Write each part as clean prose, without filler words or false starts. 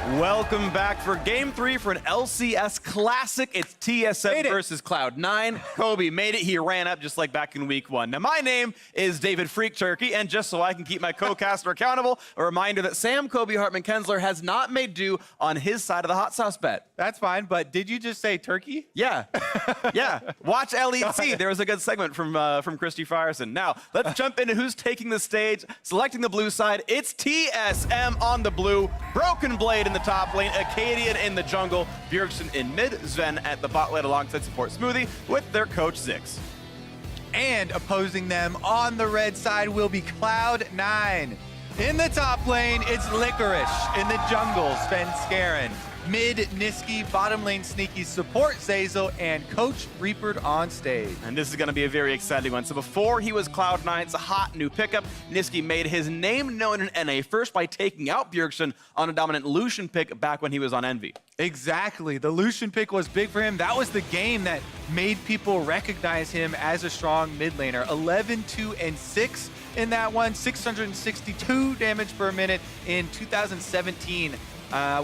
Welcome back for Game 3 for an LCS Classic. It's TSM versus Cloud9. Kobe made it. He ran up just like back in Week 1. Now, my name is David Freak Turkey, and just so I can keep my co-caster accountable, a reminder that Sam Kobe Hartman Kensler has not made due on his side of the hot sauce bet. That's fine, but did you just say turkey? Yeah. Yeah. Watch LEC. There was a good segment from Christy Frierson. Now, let's jump into who's taking the stage. Selecting the blue side, it's TSM on the blue. Broken Blade in the top lane, Acadian in the jungle, Bjergsen in mid, Sven at the bot lane alongside support Smoothie with their coach Zix. And opposing them on the red side will be Cloud9. In the top lane, it's Licorice. In the jungle, Sven Skaren. Mid, Niski, bottom lane, Sneaky, support Zazel, and Coach Reapered on stage. And this is going to be a very exciting one. So before he was Cloud9's hot new pickup, Niski made his name known in NA first by taking out Bjergsen on a dominant Lucian pick back when he was on Envy. Exactly. The Lucian pick was big for him. That was the game that made people recognize him as a strong mid laner. 11, 2, and 6 in that one. 662 damage per minute in 2017.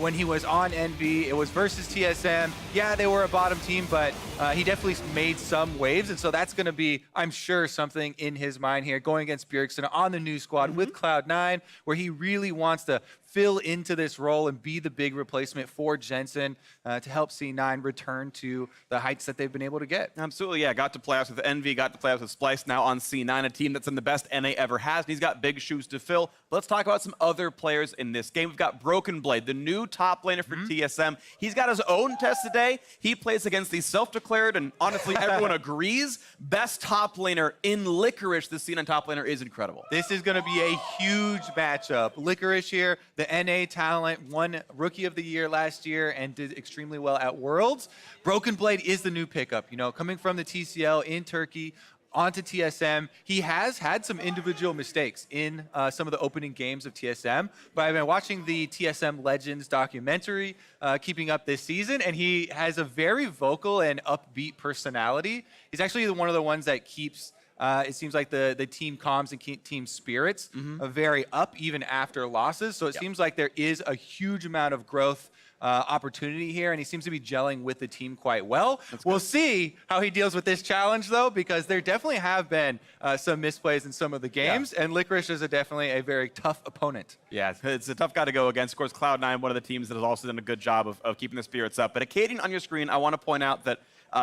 When he was on Envy. It was versus TSM. Yeah, they were a bottom team, but he definitely made some waves, and so that's going to be, I'm sure, something in his mind here, going against Bjergsen on the new squad with Cloud9, where he really wants to fill into this role and be the big replacement for Jensen to help C9 return to the heights that they've been able to get. Absolutely, yeah. Got to playoffs with Envy, got to playoffs with Splice, now on C9, a team that's in the best NA ever has, and he's got big shoes to fill. But let's talk about some other players in this game. We've got Broken Blade, the new top laner for TSM. He's got his own test today. He plays against the self-declared, and honestly, everyone agrees, best top laner in Licorice. This scene on top laner is incredible. This is going to be a huge matchup. Licorice here, the NA talent, won Rookie of the Year last year and did extremely well at Worlds. Broken Blade is the new pickup, you know, coming from the TCL in Turkey onto TSM. He has had some individual mistakes in some of the opening games of TSM, but I've been watching the TSM Legends documentary, keeping up this season, and he has a very vocal and upbeat personality. He's actually one of the ones that keeps it seems like the team comms and team spirits are very up even after losses. So it seems like there is a huge amount of growth opportunity here, and he seems to be gelling with the team quite well. We'll see how he deals with this challenge, though, because there definitely have been some misplays in some of the games, and Licorice is definitely a very tough opponent. Yeah, it's a tough guy to go against. Of course, Cloud9, one of the teams that has also done a good job of keeping the spirits up. But Acadian on your screen, I want to point out that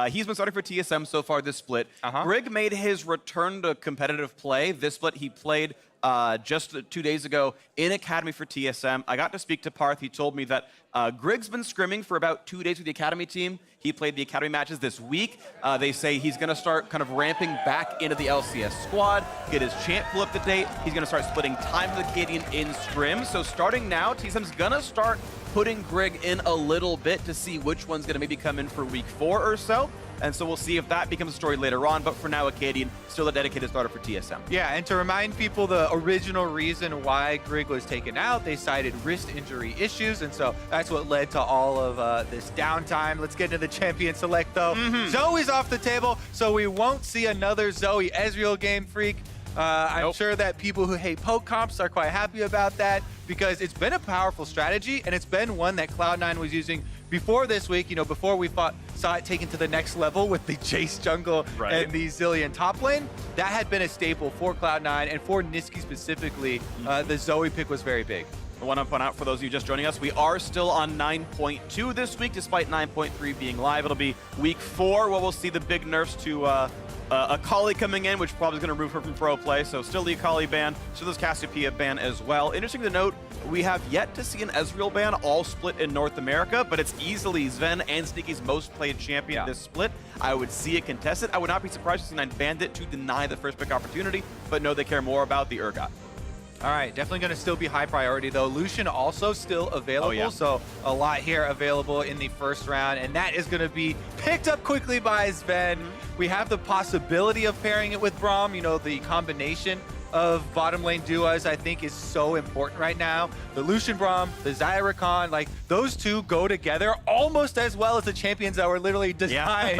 he's been starting for TSM so far this split. Grig made his return to competitive play. This split he played just 2 days ago in Academy for TSM. I got to speak to Parth. He told me that Grig's been scrimming for about 2 days with the Academy team. He played the Academy matches this week. They say he's going to start kind of ramping back into the LCS squad, get his champ pull up to date. He's going to start splitting time with Acadian in scrim. So starting now, TSM's going to start putting Grig in a little bit to see which one's going to maybe come in for week 4 or so. And so we'll see if that becomes a story later on. But for now, Acadian, still a dedicated starter for TSM. Yeah, and to remind people the original reason why Grig was taken out, they cited wrist injury issues. And so that's what led to all of this downtime. Let's get into the champion select, though. Zoe's off the table, so we won't see another Zoe Ezreal game, Freak. I'm sure that people who hate poke comps are quite happy about that, because it's been a powerful strategy, and it's been one that Cloud9 was using before this week, you know, before we saw it taken to the next level with the Jace jungle and the Zillion top lane. That had been a staple for Cloud9, and for Niski specifically, the Zoe pick was very big. I want to point out for those of you just joining us, we are still on 9.2 this week, despite 9.3 being live. It'll be week 4 where we'll see the big nerfs to Akali coming in, which probably is going to remove her from pro play. So still the Akali ban, still this Cassiopeia ban as well. Interesting to note, we have yet to see an Ezreal ban all split in North America, but it's easily Sven and Sneaky's most played champion this split. I would see it contested. I would not be surprised if C9 banned it to deny the first pick opportunity, but no, they care more about the Urgot. All right, definitely going to still be high priority, though. Lucian also still available, so a lot here available in the first round, and that is going to be picked up quickly by Sven. We have the possibility of pairing it with Braum, you know, the combination of bottom lane duos I think is so important right now. The Lucian Braum, the Xayah Rakan, like those two go together almost as well as the champions that were literally designed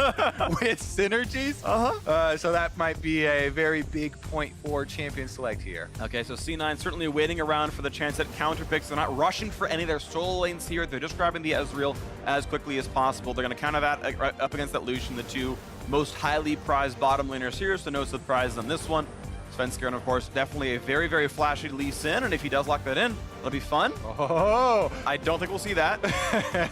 with synergies. So that might be a very big point for champion select here. Okay, so C9 certainly waiting around for the chance at counter picks. They're not rushing for any of their solo lanes here. They're just grabbing the Ezreal as quickly as possible. They're going to counter that up against that Lucian, the two most highly prized bottom laners here, so no surprise on this one. Svenskeren, of course, definitely a very, very flashy Lee Sin, and if he does lock that in, it'll be fun. Oh, I don't think we'll see that.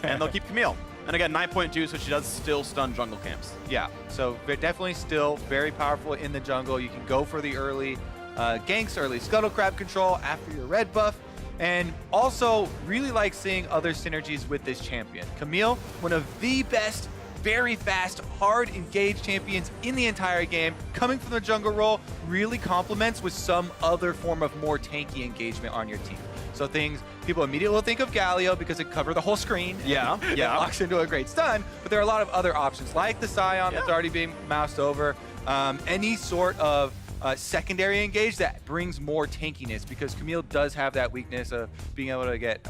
And they'll keep Camille. And again, 9.2, so she does still stun jungle camps. Yeah, so definitely still very powerful in the jungle. You can go for the early ganks, early scuttle crab control after your red buff. And also really like seeing other synergies with this champion. Camille, one of the best, very fast, hard engaged champions in the entire game, coming from the jungle role, really complements with some other form of more tanky engagement on your team. So things people immediately will think of Galio because it covers the whole screen. Yeah. It locks into a great stun, but there are a lot of other options like the Scion that's already being moused over. Any sort of secondary engage that brings more tankiness, because Camille does have that weakness of being able to get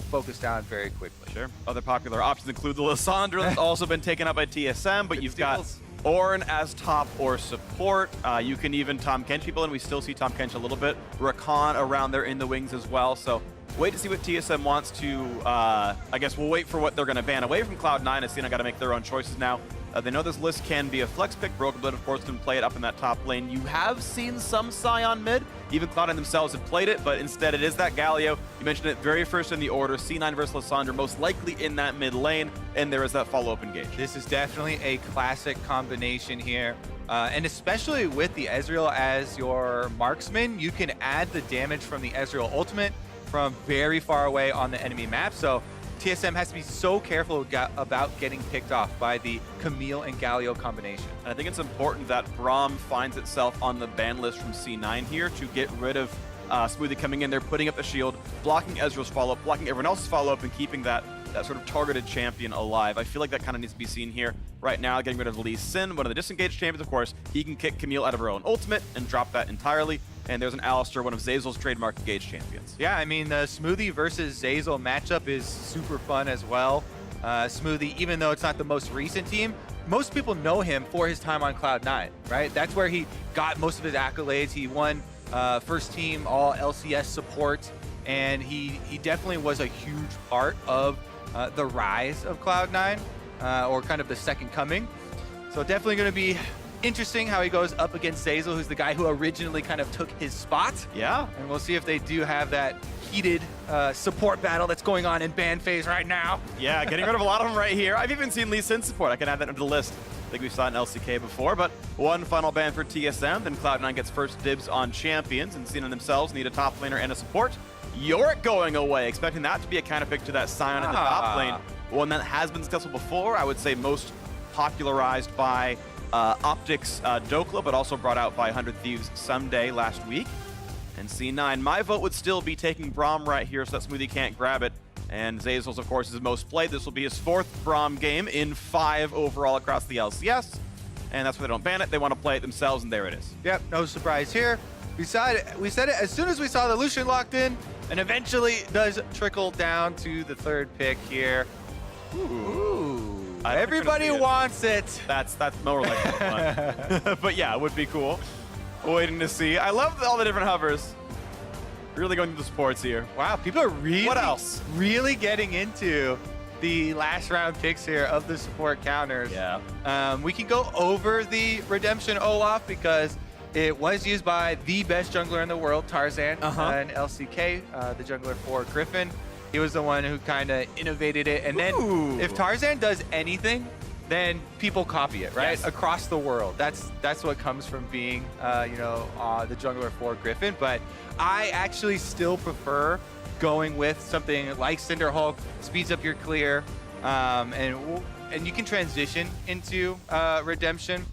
focused down very quickly. Sure. Other popular options include the Lissandra that's also been taken up by TSM, but you've got Ornn as top or support. You can even Tom Kench people, and we still see Tom Kench a little bit. Rakan around there in the wings as well. So wait to see what TSM wants to, I guess we'll wait for what they're going to ban away from Cloud9. As Cena got to make their own choices now. They know this list can be a flex pick. Broken Blood, of course, can play it up in that top lane. You have seen some Scion mid. Even Cloud9 themselves have played it, but instead it is that Galio. You mentioned it very first in the order. C9 versus Lissandra, most likely in that mid lane, and there is that follow-up engage. This is definitely a classic combination here. And especially with the Ezreal as your marksman, you can add the damage from the Ezreal ultimate from very far away on the enemy map. So TSM has to be so careful about getting picked off by the Camille and Galio combination. And I think it's important that Braum finds itself on the ban list from C9 here to get rid of Smoothie coming in there, putting up the shield, blocking Ezreal's follow-up, blocking everyone else's follow-up, and keeping that sort of targeted champion alive. I feel like that kind of needs to be seen here right now, getting rid of Lee Sin, one of the disengaged champions, of course. He can kick Camille out of her own ultimate and drop that entirely. And there's an Alistar, one of Zeyzal's trademark engaged champions. Yeah, I mean, the Smoothie versus Zeyzal matchup is super fun as well. Smoothie, even though it's not the most recent team, most people know him for his time on Cloud9, right? That's where he got most of his accolades. He won first team all LCS support, and he definitely was a huge part of the rise of Cloud9, or kind of the second coming. So definitely going to be interesting how he goes up against Zeyzal, who's the guy who originally kind of took his spot. Yeah. And we'll see if they do have that heated support battle that's going on in ban phase right now. Yeah, getting rid of a lot of them right here. I've even seen Lee Sin support. I can add that into the list. I think we saw it in LCK before, but one final ban for TSM. Then Cloud9 gets first dibs on champions, and Cena themselves need a top laner and a support. Yorick going away, expecting that to be a counter pick to that Scion in the top lane. One that has been successful before, I would say most popularized by Optics Dokla, but also brought out by 100 Thieves someday last week. And C9, my vote would still be taking Braum right here so that Smoothie can't grab it. And Zeyzal's, of course, is most played. This will be his 4th Braum game in 5 overall across the LCS. And that's why they don't ban it. They want to play it themselves, and there it is. Yep, no surprise here. We said it as soon as we saw the Lucian locked in, and eventually it does trickle down to the 3rd pick here. Ooh. Everybody wants it. That's more like fun. But yeah, it would be cool. Waiting to see. I love all the different hovers. Really going through the sports here. Wow, people are really, what else? Really getting into the last round picks here of the support counters. Yeah. We can go over the Redemption Olaf because it was used by the best jungler in the world, Tarzan, in LCK, the jungler for Griffin. He was the one who kind of innovated it. And then if Tarzan does anything, then people copy it, right? Yes. Across the world. That's what comes from being, the jungler for Griffin. But I actually still prefer going with something like Cinderhulk, speeds up your clear, and you can transition into Redemption.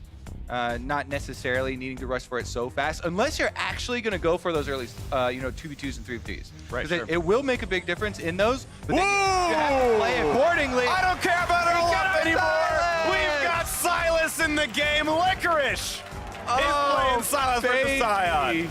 Not necessarily needing to rush for it so fast, unless you're actually going to go for those early, 2v2s and 3v2s. Right, sure. It will make a big difference in those, but then you have to play accordingly. I don't care about it Olaf anymore. We've got Silas in the game. Licorice is playing Silas versus Scion.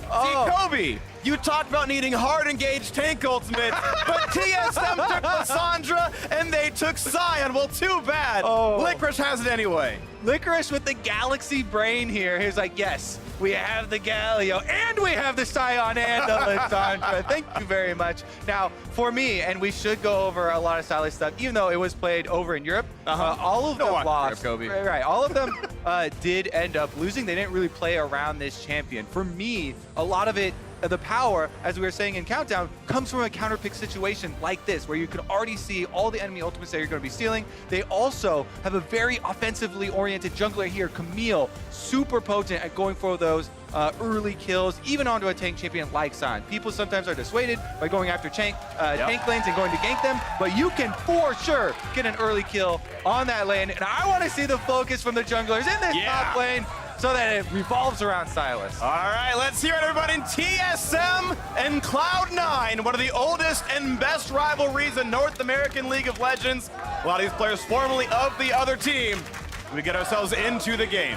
See, Kobe, you talked about needing hard engaged tank ultimate, but TSM took Lissandra and they took Sion. Well, too bad. Licorice has it anyway. Licorice with the galaxy brain here. He's like, yes, we have the Galio, and we have the Sion and the Lissandra. Thank you very much. Now, for me, and we should go over a lot of Silas stuff, even though it was played over in Europe, all of them lost. Right, all of them did end up losing. They didn't really play around this champion. For me, a lot of it, the power, as we were saying in Countdown, comes from a counter pick situation like this, where you can already see all the enemy ultimates that you're going to be stealing. They also have a very offensively oriented jungler here, Camille, super potent at going for those early kills, even onto a tank champion like Sion. People sometimes are dissuaded by going after tank lanes and going to gank them, but you can for sure get an early kill on that lane. And I want to see the focus from the junglers in this top lane, so that it revolves around Silas. All right, let's hear it, everybody. TSM and Cloud9, one of the oldest and best rivalries in North American League of Legends. A lot of these players formerly of the other team. We get ourselves into the game.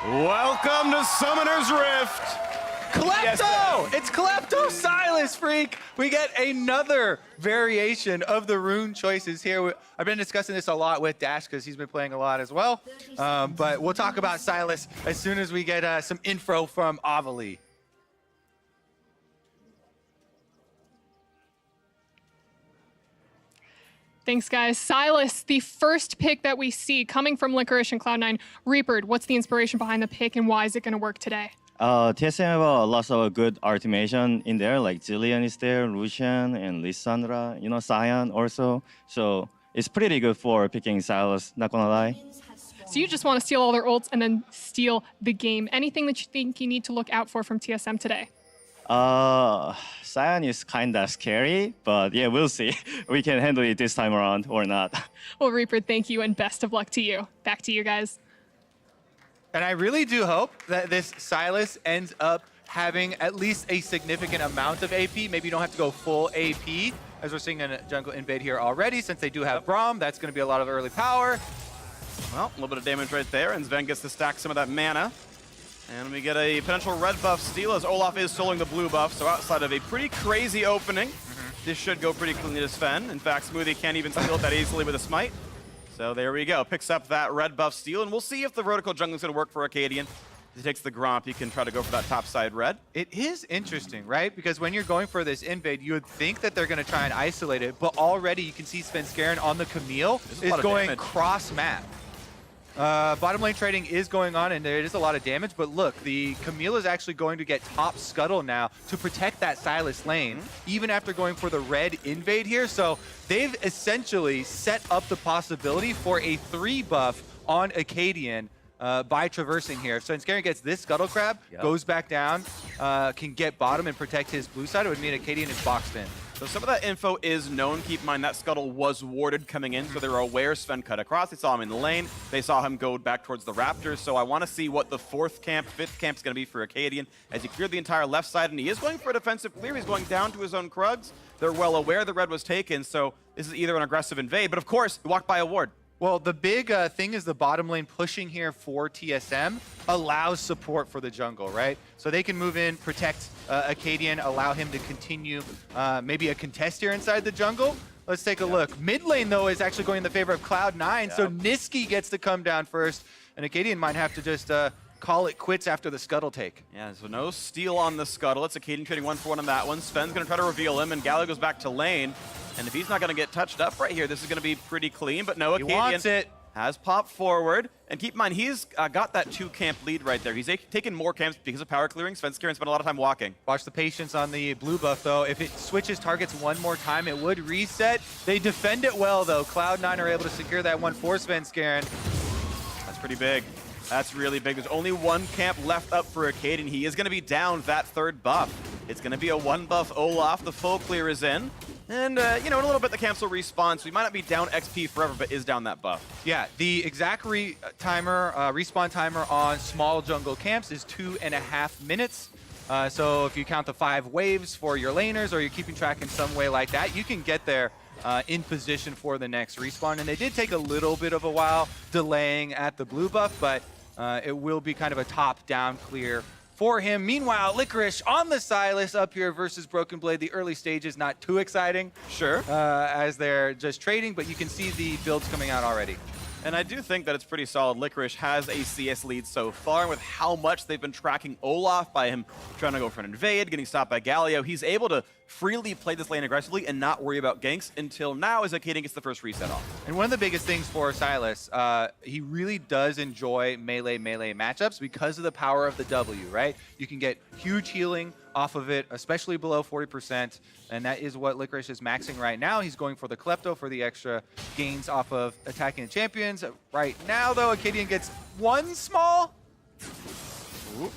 Welcome to Summoner's Rift. Klepto! It's Klepto Silas, freak! We get another variation of the rune choices here. I've been discussing this a lot with Dash because he's been playing a lot as well. But we'll talk about Silas as soon as we get some info from Avali. Thanks, guys. Silas, the first pick that we see coming from Licorice and Cloud9. Reaper, what's the inspiration behind the pick and why is it going to work today? TSM have lots of good automation in there, like Jillian is there, Lucian, and Lissandra, you know, Sion also. So it's pretty good for picking Silas, not gonna lie. So you just want to steal all their ults and then steal the game. Anything that you think you need to look out for from TSM today? Sion is kinda scary, but yeah, we'll see. We can handle it this time around or not. Well, Reaper, thank you and best of luck to you. Back to you guys. And I really do hope that this Silas ends up having at least a significant amount of AP. Maybe you don't have to go full AP, as we're seeing a jungle invade here already. Since they do have Braum, that's going to be a lot of early power. Well, a little bit of damage right there, and Sven gets to stack some of that mana. And we get a potential red buff steal as Olaf is soloing the blue buff, so outside of a pretty crazy opening, this should go pretty cleanly to Sven. In fact, Smoothie can't even steal it that easily with a smite. So there we go, picks up that red buff steal, and we'll see if the vertical jungle is going to work for Arcadian. If he takes the Gromp, he can try to go for that top side red. It is interesting, right? Because when you're going for this invade, you would think that they're going to try and isolate it, but already you can see Svenskeren on the Camille is going cross-map. Bottom lane trading is going on, and there is a lot of damage, but look, the Camille is actually going to get top scuttle now to protect that Silas lane, even after going for the red invade here. So they've essentially set up the possibility for a 3 buff on Acadian by traversing here. So Svenskeren gets this scuttle crab, goes back down, can get bottom and protect his blue side. It would mean Acadian is boxed in. So some of that info is known. Keep in mind that scuttle was warded coming in, so they were aware Sven cut across. They saw him in the lane. They saw him go back towards the Raptors. So I want to see what the 4th camp, 5th camp is going to be for Acadian as he cleared the entire left side, and he is going for a defensive clear. He's going down to his own Krugs. They're well aware the red was taken, so this is either an aggressive invade, but of course, he walked by a ward. Well, the big thing is the bottom lane pushing here for TSM allows support for the jungle, right? So they can move in, protect Acadian, allow him to continue maybe a contest here inside the jungle. Let's take a look. Mid lane, though, is actually going in the favor of Cloud9, so Niski gets to come down first, and Acadian might have to just call it quits after the scuttle take. Yeah, so no steal on the scuttle. It's Acadian trading 1-for-1 on that one. Sven's going to try to reveal him, and Gallo goes back to lane. And if he's not going to get touched up right here, this is going to be pretty clean. But no, Acadian has popped forward. And keep in mind, he's got that 2-camp lead right there. He's taken more camps because of power clearing. Svenskeren spent a lot of time walking. Watch the patience on the blue buff, though. If it switches targets one more time, it would reset. They defend it well, though. Cloud9 are able to secure that one for Svenskeren. That's pretty big. That's really big. There's only one camp left up for Arcadian. He is going to be down that third buff. It's going to be a 1-buff Olaf. The full clear is in. And, you know, in a little bit, the camps will respawn, so he might not be down XP forever, but is down that buff. Yeah, the exact respawn timer on small jungle camps is 2.5 minutes. So if you count the 5 waves for your laners, or you're keeping track in some way like that, you can get there in position for the next respawn. And they did take a little bit of a while delaying at the blue buff, but it will be kind of a top-down clear for him. Meanwhile, Licorice on the Sylas up here versus Broken Blade. The early stages not too exciting. Sure. As they're just trading, but you can see the builds coming out already. And I do think that it's pretty solid. Licorice has a CS lead so far, and with how much they've been tracking Olaf by him trying to go for an invade, getting stopped by Galio, he's able to freely play this lane aggressively and not worry about ganks until now as Arcadian gets the first reset off. And one of the biggest things for Sylas, he really does enjoy melee matchups because of the power of the W, right? You can get huge healing off of it, especially below 40%, and that is what Licorice is maxing right now. He's going for the Klepto for the extra gains off of attacking the champions. Right now, though, Arcadian gets one small. Ooh,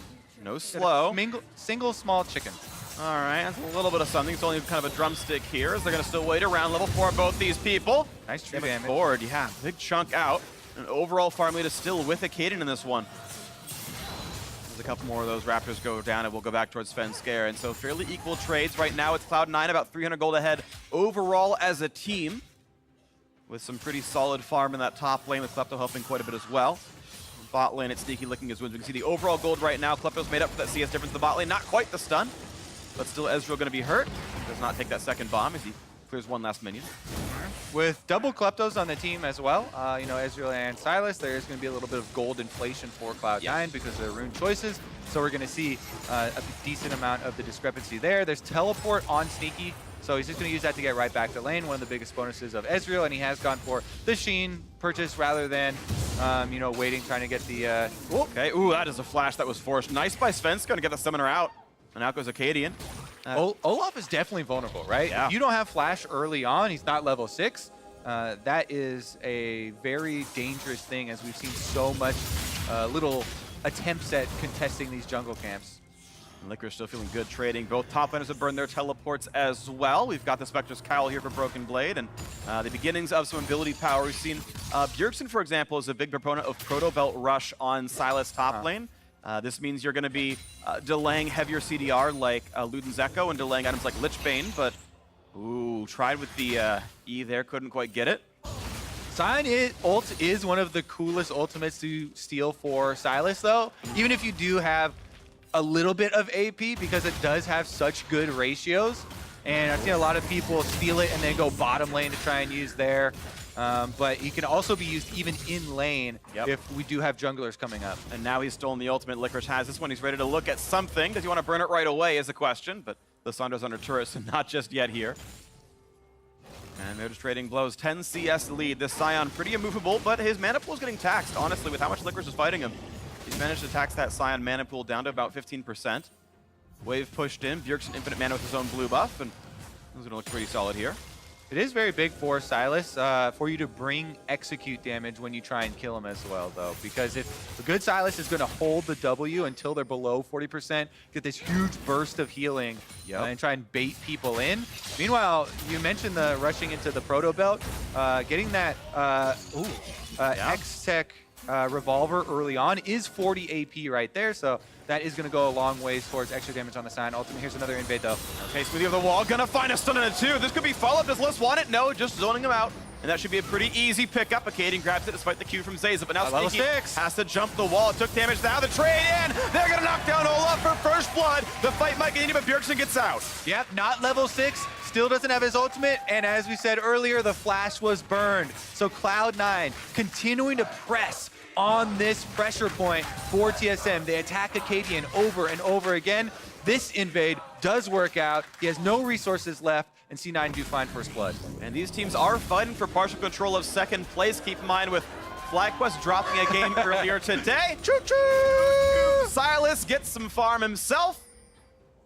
no slow. Single small chicken. All right, that's a little bit of something. It's only kind of a drumstick here, as they're going to still wait around. Level 4 both these people. Nice true damage. Forward, yeah, big chunk out. And overall farm lead is still with Arcadian in this one. There's a couple more of those Raptors go down, and we'll go back towards Svenskar. And so fairly equal trades. Right now it's Cloud9 about 300 gold ahead overall as a team, with some pretty solid farm in that top lane, with Klepto helping quite a bit as well. Bot lane, it's sneaky licking his wounds. We can see the overall gold right now. Klepto's made up for that CS difference. The bot lane, not quite the stun, but still Ezreal going to be hurt. Does not take that second bomb as he clears one last minion. With double Kleptos on the team as well, you know, Ezreal and Sylas, there's going to be a little bit of gold inflation for Cloud9 because of their rune choices. So we're going to see a decent amount of the discrepancy there. There's teleport on Sneaky, so he's just going to use that to get right back to lane, one of the biggest bonuses of Ezreal, and he has gone for the Sheen purchase rather than, you know, waiting, trying to get the... Okay, ooh, that is a flash that was forced. Nice by Svenskar to get the summoner out. And out goes Arcadian. Olaf is definitely vulnerable, right? Yeah. If you don't have flash early on, he's not level 6. That is a very dangerous thing, as we've seen so much little attempts at contesting these jungle camps. Licorice still feeling good trading. Both top laners have burned their teleports as well. We've got the Spectre's Cowl here for Broken Blade, and the beginnings of some ability power. We've seen Bjergsen, for example, is a big proponent of Proto Belt Rush on Sylas top lane. This means you're going to be delaying heavier CDR like Luden's Echo and delaying items like Lichbane, but ooh, tried with the E there, couldn't quite get it. Sion ult is one of the coolest ultimates to steal for Sylas, though. Even if you do have a little bit of AP, because it does have such good ratios. And I've seen a lot of people steal it and then go bottom lane to try and use there. But he can also be used even in lane if we do have junglers coming up. And now he's stolen the ultimate. Licorice has this one. He's ready to look at something. Does he want to burn it right away is the question, but Lissandra's under turret, so not just yet here. And they're just trading blows. 10 CS lead. This Sion pretty immovable, but his mana pool is getting taxed, honestly, with how much Licorice is fighting him. He's managed to tax that Sion mana pool down to about 15%. Wave pushed in. Bjergsen infinite mana with his own blue buff, and he's going to look pretty solid here. It is very big for Sylas for you to bring execute damage when you try and kill him as well, though. Because if a good Sylas is going to hold the W until they're below 40%, get this huge burst of healing and try and bait people in. Meanwhile, you mentioned the rushing into the Proto Belt. Getting that X-Tech Revolver early on is 40 AP right there, so that is going to go a long ways towards extra damage on the Sion. Ultimate, here's another invade, though. Okay, Smoothie of the wall, gonna find a stun in it too. This could be follow-up. Does Liss want it? No, just zoning him out. And that should be a pretty easy pickup. Arcadian grabs it despite the Q from Zayza, but now level Sneaky 6 has to jump the wall. It took damage now. The trade in. They're gonna knock down Olaf for first blood. The fight might continue, but Bjergsen gets out. Yep, not level 6. Still doesn't have his ultimate, and as we said earlier, the flash was burned. So Cloud9 continuing to press on this pressure point for TSM. They attack Arcadian over and over again. This invade does work out. He has no resources left, and C9 do find first blood. And these teams are fighting for partial control of second place. Keep in mind with FlyQuest dropping a game earlier today. Choo-choo! Sylas gets some farm himself.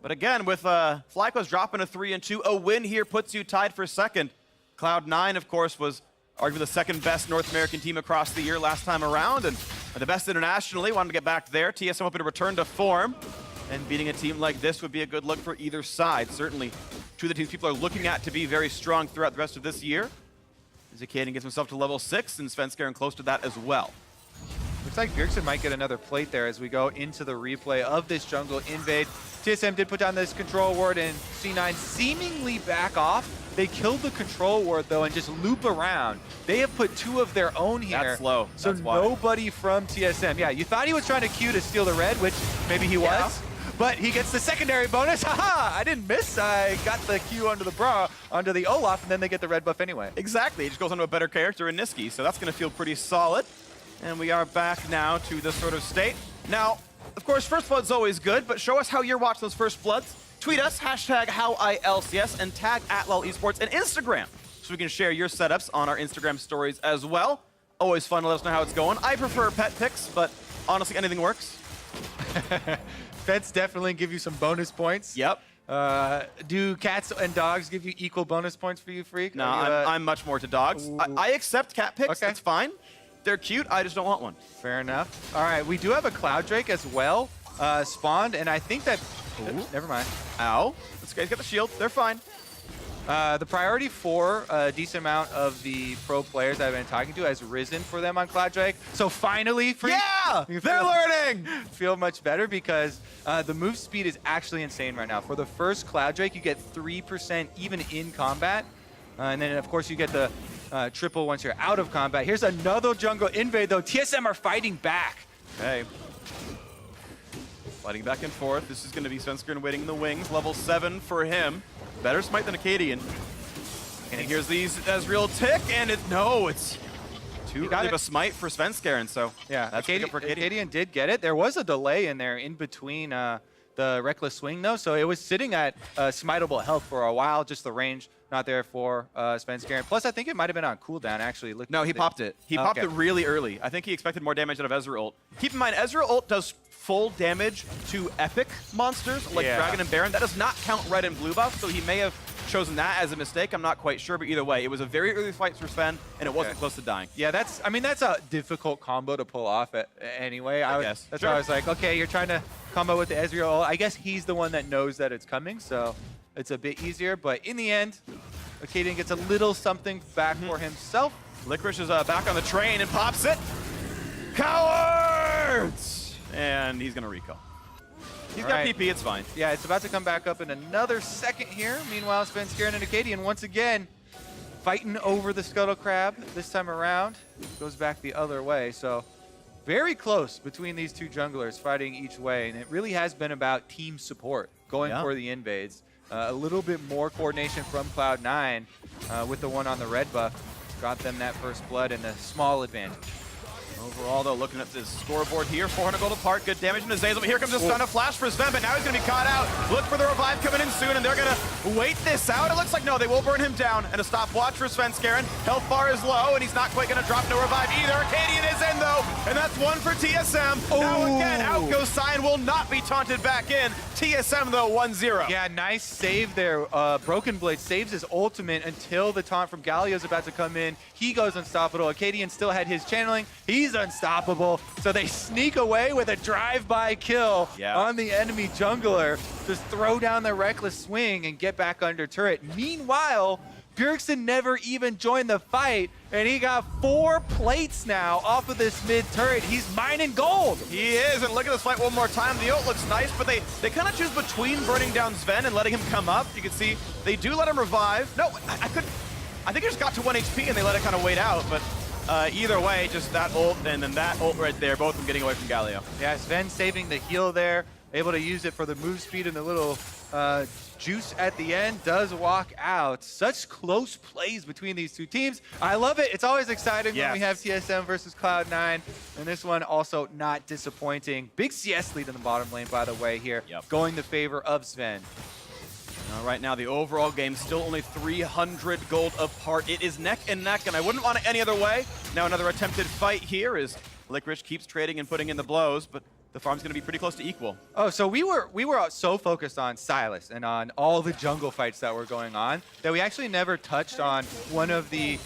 But again, with FlyQuest dropping a 3-2, a win here puts you tied for second. Cloud9, of course, was arguably the second best North American team across the year last time around, and The best internationally, wanted to get back there. TSM hoping to return to form. And beating a team like this would be a good look for either side. Certainly, two of the teams people are looking at to be very strong throughout the rest of this year. Zakaden gets himself to level 6, and Svenskeren close to that as well. Looks like Bjergsen might get another plate there as we go into the replay of this jungle invade. TSM did put down this control ward, and C9 seemingly back off. They killed the control ward, though, and just loop around. They have put 2 of their own here. That's slow. So That's why. nobody from TSM. Yeah, you thought he was trying to Q to steal the red, which maybe he was. But he gets the secondary bonus. Haha! I didn't miss. I got the Q onto the Olaf, and then they get the red buff anyway. Exactly. He just goes onto a better character in Niski, so that's going to feel pretty solid. And we are back now to this sort of state. Now, of course, First Blood's always good, but show us how you're watching those First Bloods. Tweet us, #HowILCS, and tag @LolEsports and Instagram, so we can share your setups on our Instagram stories as well. Always fun to let us know how it's going. I prefer pet picks, but honestly, anything works. Pets definitely give you some bonus points. Yep. Do cats and dogs give you equal bonus points for you, Freak? No, I'm much more to dogs. I accept cat picks. Okay. That's fine. They're cute. I just don't want one. Fair enough. All right, we do have a Cloud Drake as well spawned, and I think that... Never mind. Ow. This guy's got the shield. They're fine. The priority for a decent amount of the pro players I've been talking to has risen for them on Cloud Drake. So finally, Freak, Yeah! you They're learning! feel much better because the move speed is actually insane right now. For the first Cloud Drake, you get 3% even in combat. And then, of course, you get the triple once you're out of combat. Here's another jungle invade, though. TSM are fighting back. Hey. Fighting back and forth. This is going to be Svenskeren waiting in the wings. Level 7 for him. Better smite than Acadian. And here's these Ezreal tick, and it's too early of a smite for Svenskeren, so Yeah, that's big up for Acadian. Acadian did get it. There was a delay in there in between the Reckless Swing, though, so it was sitting at smiteable health for a while, just the range not there for Svenskeren. Plus, I think it might have been on cooldown, actually. No, he popped it. He popped it really early. I think he expected more damage out of Ezreal ult. Keep in mind, Ezreal ult does full damage to epic monsters like Dragon and Baron. That does not count red and blue buff, so he may have chosen that as a mistake. I'm not quite sure, but either way, it was a very early fight for Sven, and it wasn't close to dying. Yeah, that's a difficult combo to pull off anyway. I guess. That's why I was like, okay, you're trying to combo with the Ezreal ult. I guess he's the one that knows that it's coming, so it's a bit easier. But in the end, Acadian gets a little something back for himself. Licorice is back on the train and pops it. Cowards! And he's going to recall. He's got PP, it's fine. Yeah, it's about to come back up in another second here. Meanwhile, Svenskeren and Acadian once again fighting over the Scuttle Crab. This time around, goes back the other way. So very close between these two junglers fighting each way. And it really has been about team support going for the invades. A little bit more coordination from Cloud9 with the one on the red buff. Got them that first blood and a small advantage. Overall, though, looking at this scoreboard here, 400 gold apart, good damage into Zazel, but here comes a stun of flash for Sven, but now he's going to be caught out. Look for the revive coming in soon, and they're going to wait this out. It looks like, no, they will burn him down, and a stopwatch for Svenskeren. Health bar is low, and he's not quite going to drop no revive either. Acadian is in, though, and that's one for TSM. Now again, out goes Sion, will not be taunted back in. TSM, though, 1-0. Yeah, nice save there. Broken Blade saves his ultimate until the taunt from Galio is about to come in. He goes unstoppable. Acadian still had his channeling. He's unstoppable. So they sneak away with a drive-by kill on the enemy jungler. Just throw down the Reckless Swing and get back under turret. Meanwhile, Bjergsen never even joined the fight, and he got 4 plates now off of this mid turret. He's mining gold. He is, and look at this fight one more time. The ult looks nice, but they kind of choose between burning down Sven and letting him come up. You can see they do let him revive. No, I think he just got to 1 HP and they let it kind of wait out, but either way, just that ult and then that ult right there, both of them getting away from Galio. Yeah, Sven saving the heal there, able to use it for the move speed and the little juice at the end, does walk out. Such close plays between these two teams. I love it. It's always exciting when we have TSM versus Cloud9, and this one also not disappointing. Big CS lead in the bottom lane, by the way, here, going the favor of Sven. Right now, the overall game still only 300 gold apart. It is neck and neck, and I wouldn't want it any other way. Now another attempted fight here as Licorice keeps trading and putting in the blows, but the farm's going to be pretty close to equal. Oh, so we were so focused on Sylas and on all the jungle fights that were going on that we actually never touched on one of the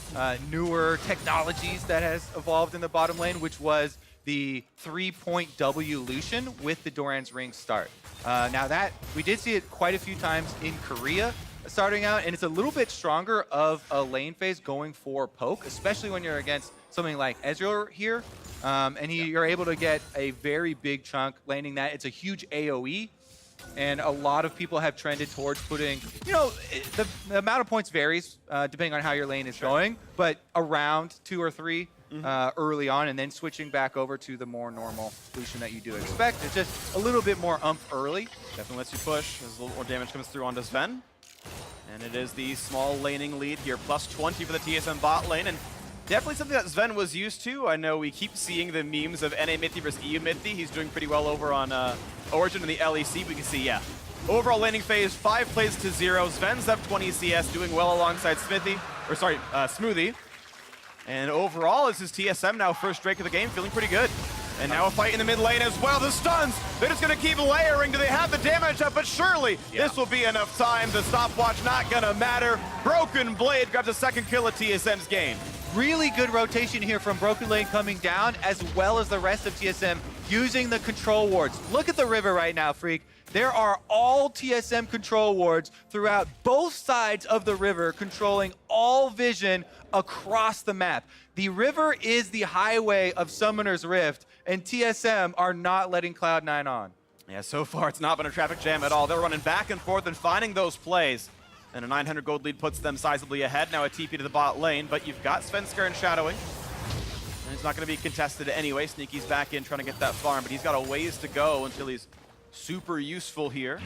newer technologies that has evolved in the bottom lane, which was the 3-point W Lucian with the Doran's Ring start. Now that, we did see it quite a few times in Korea starting out, and it's a little bit stronger of a lane phase going for poke, especially when you're against something like Ezreal here. And you're able to get a very big chunk landing that. It's a huge AoE. And a lot of people have trended towards putting, you know, the amount of points varies depending on how your lane is going, but around 2 or 3 early on, and then switching back over to the more normal Lucian that you do expect. It's just a little bit more umph early. Definitely lets you push as a little more damage comes through onto Sven. And it is the small laning lead here, plus 20 for the TSM bot lane. And definitely something that Sven was used to. I know we keep seeing the memes of NA Mithy versus EU Mithy. He's doing pretty well over on Origin in the LEC. We can see, yeah. Overall laning phase, 5 plays to 0. Sven's up 20 CS, doing well alongside Smoothie. And overall, this is TSM now first Drake of the game, feeling pretty good. And now a fight in the mid lane as well. The stuns, they're just going to keep layering. Do they have the damage up? But surely this will be enough time. The stopwatch not going to matter. Broken Blade grabs a second kill at TSM's game. Really good rotation here from Broken Lane coming down, as well as the rest of TSM using the control wards. Look at the river right now, Freak. There are all TSM control wards throughout both sides of the river, controlling all vision across the map. The river is the highway of Summoner's Rift, and TSM are not letting Cloud9 on. Yeah, so far it's not been a traffic jam at all. They're running back and forth and finding those plays. And a 900 gold lead puts them sizably ahead. Now a TP to the bot lane, but you've got Svenskar and Shadowing. And it's not going to be contested anyway. Sneaky's back in trying to get that farm, but he's got a ways to go until he's super useful here.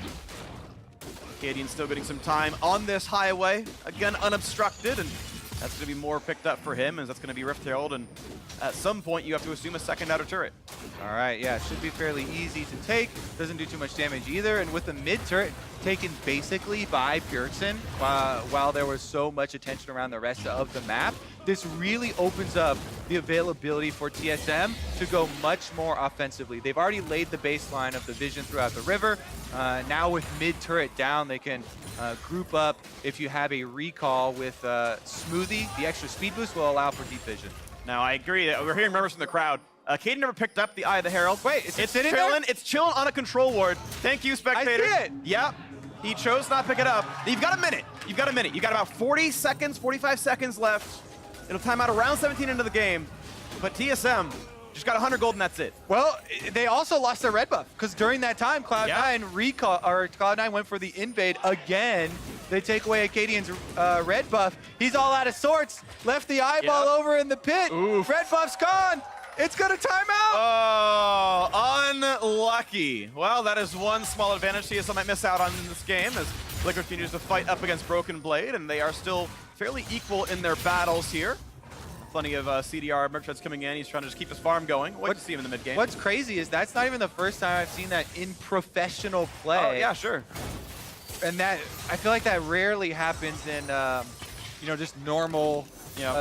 Cadian's still getting some time on this highway. Again, unobstructed, and that's going to be more picked up for him, as that's going to be Rift Herald, and at some point you have to assume a second outer turret. All right, yeah, it should be fairly easy to take. Doesn't do too much damage either, and with the mid turret taken basically by Bjergsen, while there was so much attention around the rest of the map, this really opens up the availability for TSM to go much more offensively. They've already laid the baseline of the vision throughout the river. Now with mid turret down, they can group up. If you have a recall with Smoothie, the extra speed boost will allow for deep vision. Now, I agree. We're hearing members from the crowd. Caden never picked up the Eye of the Herald. Wait, it's sitting chilling. there? It's chilling on a control ward. Thank you, spectators. I see it. Yep. He chose not to pick it up. You've got a minute. You've got a minute. You've got about 40 seconds, 45 seconds left. It'll time out around 17 into the game. But TSM just got 100 gold and that's it. Well, they also lost their red buff, because during that time, Cloud9 went for the invade again. They take away Acadian's red buff. He's all out of sorts. Left the eyeball over in the pit. Oof. Red buff's gone. It's gonna time out. Oh, unlucky. Well, that is one small advantage TSM might miss out on in this game, as Liquid continues to fight up against Broken Blade, and they are still fairly equal in their battles here. Plenty of CDR merchants coming in. He's trying to just keep his farm going. Wait to see him in the mid game. What's crazy is that's not even the first time I've seen that in professional play. Oh, yeah, sure. And that, I feel like that rarely happens in, you know, just normal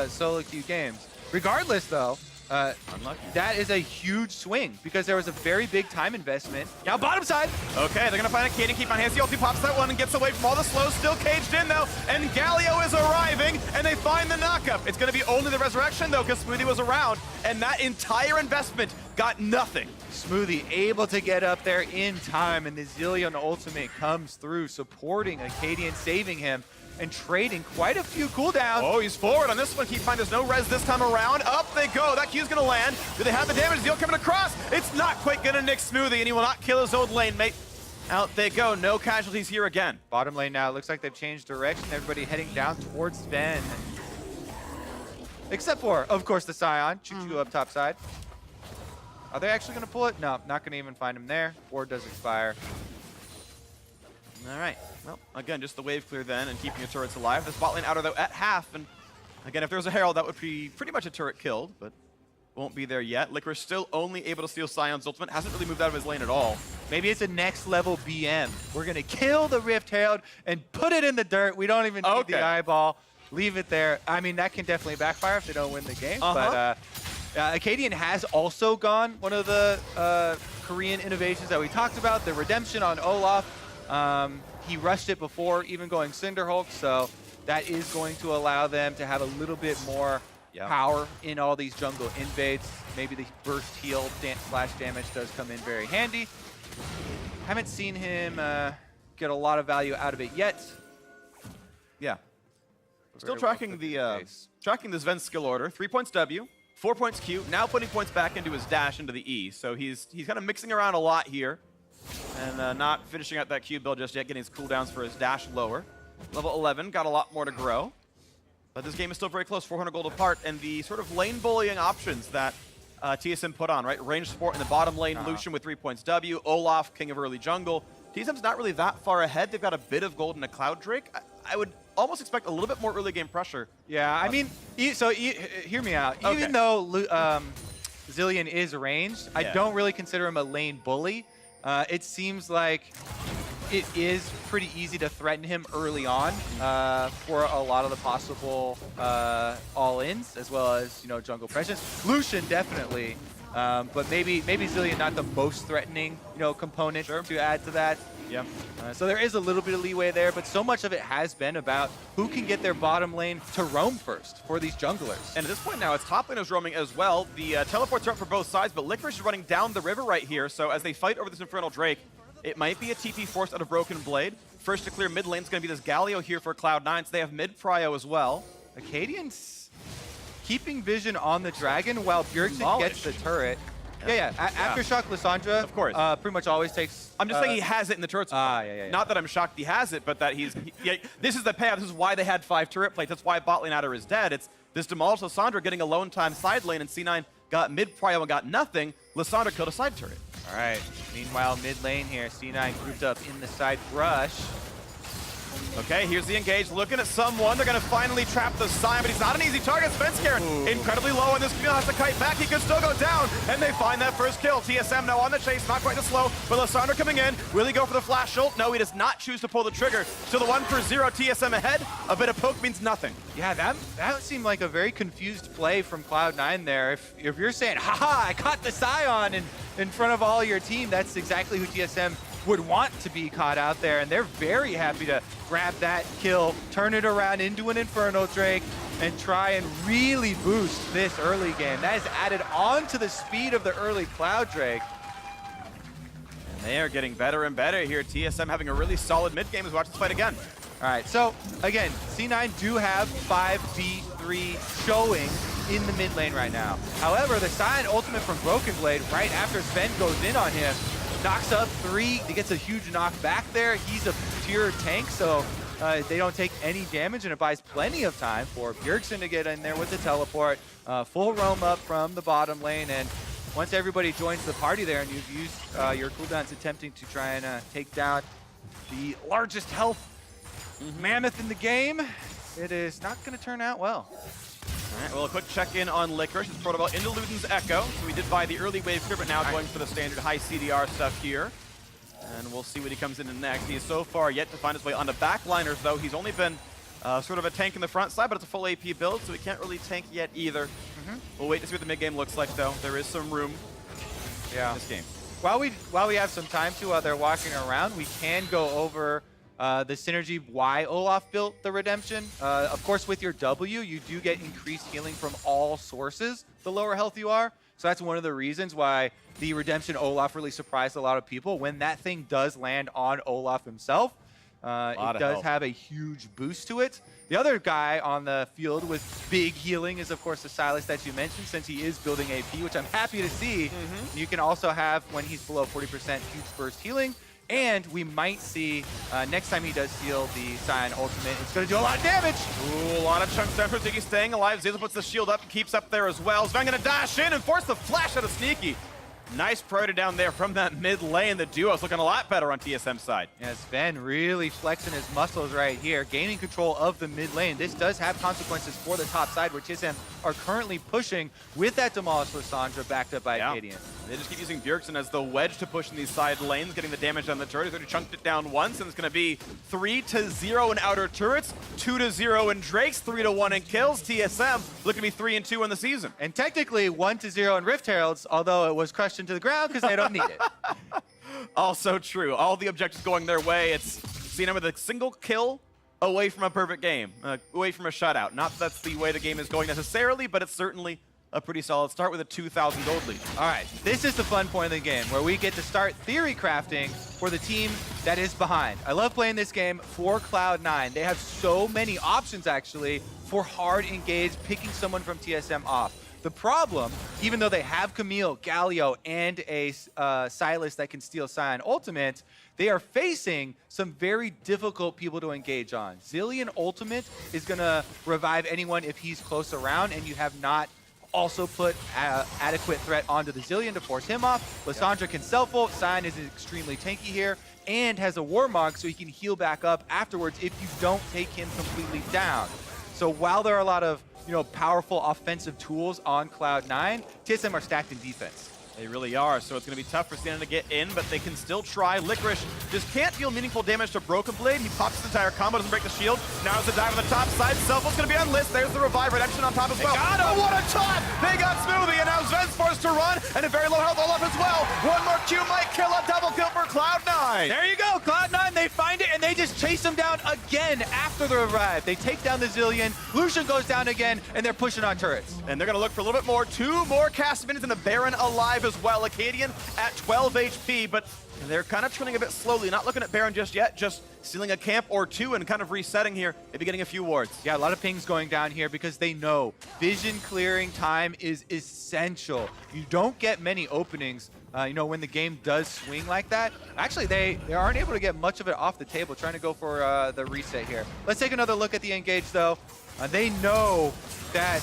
solo queue games. Regardless, though, unlucky. That is a huge swing, because there was a very big time investment. Now bottom side. Okay, they're gonna find a Kaden, keep on hands. The ulti pops that one and gets away from all the slows. Still caged in though, and Galio is arriving, and they find the knockup. It's gonna be only the resurrection though, because Smoothie was around, and that entire investment got nothing. Smoothie able to get up there in time, and the Zillion ultimate comes through, supporting Acadian, saving him, and trading quite a few cooldowns. Oh, he's forward on this one. Keep finding there's no res this time around. Up they go. That Q's gonna land. Do they have the damage? Zeal coming across. It's not quite gonna nick Smoothie, and he will not kill his old lane mate. Out they go. No casualties here again. Bottom lane now. Looks like they've changed direction. Everybody heading down towards Sven. Except for, of course, the Scion. Choo-choo up top side. Are they actually gonna pull it? No, not gonna even find him there. Ward does expire. All right. Well, again, just the wave clear then and keeping your turrets alive. The spot lane outer, though, at half. And again, if there was a Herald, that would be pretty much a turret killed, but won't be there yet. Licorice still only able to steal Scion's ultimate. Hasn't really moved out of his lane at all. Maybe it's a next level BM. We're going to kill the Rift Herald and put it in the dirt. We don't even need the eyeball. Leave it there. I mean, that can definitely backfire if they don't win the game. But Acadian has also gone one of the Korean innovations that we talked about, the redemption on Olaf. He rushed it before even going Cinderhulk, so that is going to allow them to have a little bit more power in all these jungle invades. Maybe the burst heal slash damage does come in very handy. Haven't seen him get a lot of value out of it yet. Yeah. Still Very well tracking could the be the case. tracking the Sven skill order. 3 points W, 4 points Q. Now putting points back into his dash into the E. So he's kind of mixing around a lot here, and not finishing out that Q build just yet. Getting his cooldowns for his dash lower. Level 11, got a lot more to grow. But this game is still very close, 400 gold apart, and the sort of lane bullying options that TSM put on, right? Range support in the bottom lane, Lucian with 3 points W, Olaf, king of early jungle. TSM's not really that far ahead. They've got a bit of gold in a Cloud Drake. I would almost expect a little bit more early game pressure. Yeah, I mean, hear me out. Okay. Even though Zilean is ranged, I don't really consider him a lane bully. It seems like it is pretty easy to threaten him early on for a lot of the possible all-ins, as well as jungle presence. Lucian definitely, but maybe Zilean not the most threatening component to add to that. Yeah. So there is a little bit of leeway there, but so much of it has been about who can get their bottom lane to roam first for these junglers. And at this point now, it's top laners roaming as well. The teleports are up for both sides, but Licorice is running down the river right here. So as they fight over this Infernal Drake, it might be a TP forced out of Broken Blade. First to clear mid lane is going to be this Galio here for Cloud9. So they have mid prio as well. Acadian's keeping vision on the dragon while Bjergsen gets the turret. Yeah. Aftershock Lissandra, of course, pretty much always takes. I'm just saying he has it in the turret spot. Yeah. Not that I'm shocked he has it, but that this is the payoff. This is why they had 5 turret plates. That's why bot lane Adder is dead. It's this demolished Lissandra getting alone time side lane, and C9 got mid prio and got nothing. Lissandra killed a side turret. All right. Meanwhile, mid lane here, C9 grouped up in the side brush. Okay, here's the engage, looking at someone. They're going to finally trap the Sion, but he's not an easy target. Svenskeren incredibly low on this field, has to kite back. He could still go down, and they find that first kill. TSM now on the chase, not quite as slow, but Lissandra coming in. Will he go for the flash ult? No, he does not choose to pull the trigger. Still the 1-for-0 TSM ahead. A bit of poke means nothing. Yeah, that seemed like a very confused play from Cloud9 there. If you're saying, haha, I caught the Sion in front of all your team, that's exactly who TSM would want to be caught out there, and they're very happy to grab that kill, turn it around into an Infernal Drake, and try and really boost this early game. That is added on to the speed of the early Cloud Drake. And they are getting better and better here. TSM having a really solid mid game as we watch this fight again. All right, so again, C9 do have 5v3 showing in the mid lane right now. However, the Sion ultimate from Broken Blade right after Sven goes in on him, knocks up 3, he gets a huge knock back there. He's a pure tank, so they don't take any damage, and it buys plenty of time for Bjergsen to get in there with the teleport. Full roam up from the bottom lane, and once everybody joins the party there and you've used your cooldowns attempting to try and take down the largest health mammoth in the game, it is not going to turn out well. All right, well, a quick check-in on Licorice. It's protocol into Luden's Echo. So we did buy the early wave here, but now going for the standard high CDR stuff here. And we'll see what he comes in next. He is so far yet to find his way onto backliners, though. He's only been sort of a tank in the front side, but it's a full AP build, so he can't really tank yet either. We'll wait to see what the mid-game looks like, though. There is some room in this game. While we have some time to while they're walking around, we can go over the synergy why Olaf built the Redemption. Of course, with your W, you do get increased healing from all sources the lower health you are. So that's one of the reasons why the Redemption Olaf really surprised a lot of people. When that thing does land on Olaf himself, it does have a huge boost to it. The other guy on the field with big healing is, of course, the Silas that you mentioned, since he is building AP, which I'm happy to see. You can also have, when he's below 40%, huge burst healing. And we might see, next time he does steal the Sion ultimate, it's going to do a lot of damage. Ooh, a lot of chunks there for Ziggy staying alive. Zizzle puts the shield up and keeps up there as well. Sven going to dash in and force the flash out of Sneaky. Nice priority down there from that mid lane. The duo's looking a lot better on TSM's side. Yeah, Sven really flexing his muscles right here, gaining control of the mid lane. This does have consequences for the top side, where TSM are currently pushing with that demolished Lissandra backed up by Acadian. They just keep using Bjergsen as the wedge to push in these side lanes, getting the damage on the turret. He's already chunked it down once, and it's going to be 3-0 in outer turrets, 2-0 in Drakes, 3-1 in kills. TSM looking to be 3-2 in the season. And technically 1-0 in Rift Heralds, although it was crushed into the ground because they don't need it. Also true. All the objectives going their way. It's Cena with a single kill away from a perfect game, away from a shutout. Not that that's the way the game is going necessarily, but it's certainly a pretty solid start with a 2,000 gold lead. All right, this is the fun point of the game where we get to start theory crafting for the team that is behind. I love playing this game for Cloud9. They have so many options actually for hard engage, picking someone from TSM off. The problem, even though they have Camille, Galio, and a Sylas that can steal Sion Ultimate, they are facing some very difficult people to engage on. Zilean Ultimate is going to revive anyone if he's close around, and you have not also put adequate threat onto the Zilean to force him off. Lissandra can self-ult. Sion is extremely tanky here and has a Warmog, so he can heal back up afterwards if you don't take him completely down. So while there are a lot of powerful offensive tools on Cloud9, TSM are stacked in defense. They really are, so it's going to be tough for Sienna to get in, but they can still try. Licorice just can't deal meaningful damage to Broken Blade. He pops his entire combo, doesn't break the shield. Now it's a dive on the top side. Selfless going to be on list. There's the revive redemption on top as well. Got him. Oh, what a taunt! They got Smoothie, and now Sven's forced to run, and a very low health Olaf as well. One more Q might kill, a double kill for Cloud9. There you go, Cloud9, they find it, and they just chase him down again after the revive. They take down the Zilean, Lucian goes down again, and they're pushing on turrets. And they're going to look for a little bit more. 2 more cast minutes and a Baron alive as well. Acadian at 12 HP, but they're kind of trending a bit slowly. Not looking at Baron just yet, just stealing a camp or 2 and kind of resetting here, maybe getting a few wards. Yeah, a lot of pings going down here because they know vision clearing time is essential. You don't get many openings, when the game does swing like that. Actually, they aren't able to get much of it off the table, trying to go for the reset here. Let's take another look at the engage, though. They know that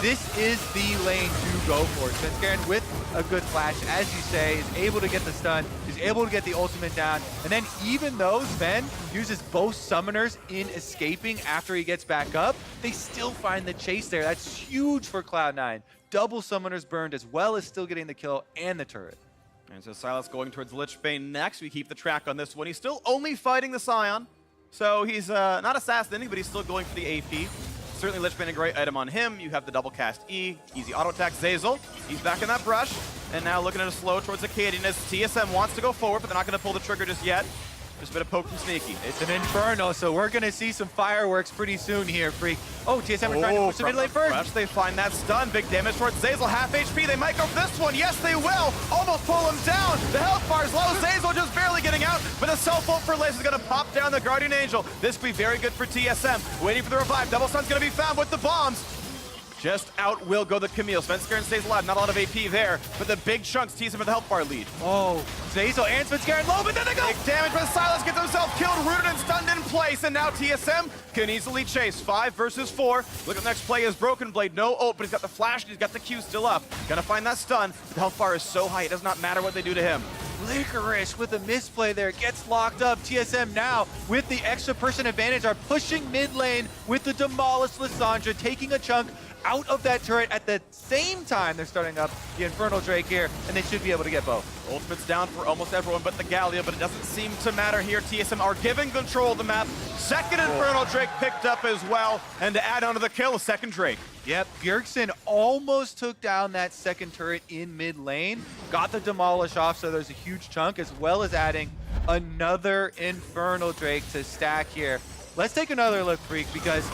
this is the lane to go for. Svenskeren with a good flash, as you say, is able to get the stun, is able to get the ultimate down. And then even though Sven uses both summoners in escaping after he gets back up, they still find the chase there. That's huge for Cloud9. Double summoners burned as well as still getting the kill and the turret. And so Sylas going towards Lich Bane next. We keep the track on this one. He's still only fighting the Scion. So he's not assassinating, but he's still going for the AP. Certainly Lich Bane a great item on him. You have the double cast E, easy auto attack. Zazel, he's back in that brush, and now looking at a slow towards Acadian as TSM wants to go forward, but they're not going to pull the trigger just yet. Just a bit of poke from Sneaky. It's an Inferno, so we're going to see some fireworks pretty soon here, Freak. Oh, TSM are trying to push the mid lane first. Rush, they find that stun. Big damage towards Zazel. Half HP. They might go for this one. Yes, they will. Almost pull him down. The health bar's low. Zazel just barely getting out, but a self-ult for Liz is going to pop down the Guardian Angel. This could be very good for TSM. Waiting for the revive. Double stun's going to be found with the bombs. Just out will go the Camille. Svenskeren stays alive. Not a lot of AP there, but the big chunks tease him with the health bar lead. Oh, Zazel and Svenskeren low, but then they go. Big damage, but Sylas gets himself killed, rooted and stunned in place, and now TSM can easily chase. 5 versus 4. Look at the next play is Broken Blade. No ult, but he's got the flash, and he's got the Q still up. Gonna find that stun. The health bar is so high, it does not matter what they do to him. Licorice with a misplay there gets locked up. TSM now with the extra person advantage are pushing mid lane with the demolished Lissandra, taking a chunk out of that turret at the same time they're starting up the Infernal Drake here, and they should be able to get both. Ultimate's down for almost everyone but the Galio, but it doesn't seem to matter here. TSM are giving control of the map. Second Infernal Drake picked up as well, and to add on to the kill, a second Drake. Yep, Bjergsen almost took down that second turret in mid lane, got the demolish off, so there's a huge chunk, as well as adding another Infernal Drake to stack here. Let's take another look, Freak, because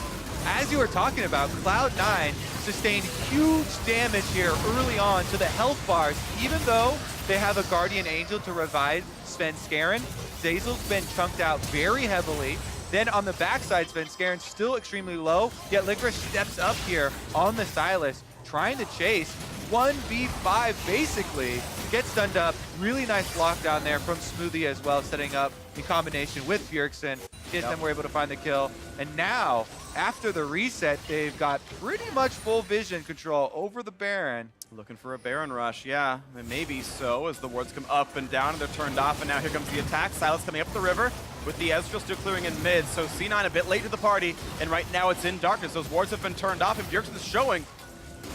as you were talking about, Cloud9 sustained huge damage here early on to the health bars, even though they have a Guardian Angel to revive Svenskeren. Zazel's been chunked out very heavily. Then on the backside, Svenskeren's still extremely low, yet Licorice steps up here on the Sylas, trying to chase. 1v5 basically, gets stunned up. Really nice lockdown there from Smoothie as well, setting up in combination with Bjergsen. TSM were able to find the kill. And now, after the reset, they've got pretty much full vision control over the Baron. Looking for a Baron rush, yeah, and maybe so, as the wards come up and down and they're turned off, and now here comes the attack. Sylas coming up the river with the Ezreal still clearing in mid, so C9 a bit late to the party, and right now it's in darkness. Those wards have been turned off, and Bjergsen is showing.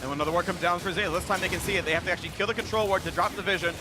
And when another ward comes down for Zazel, this time they can see it. They have to actually kill the control ward to drop the vision.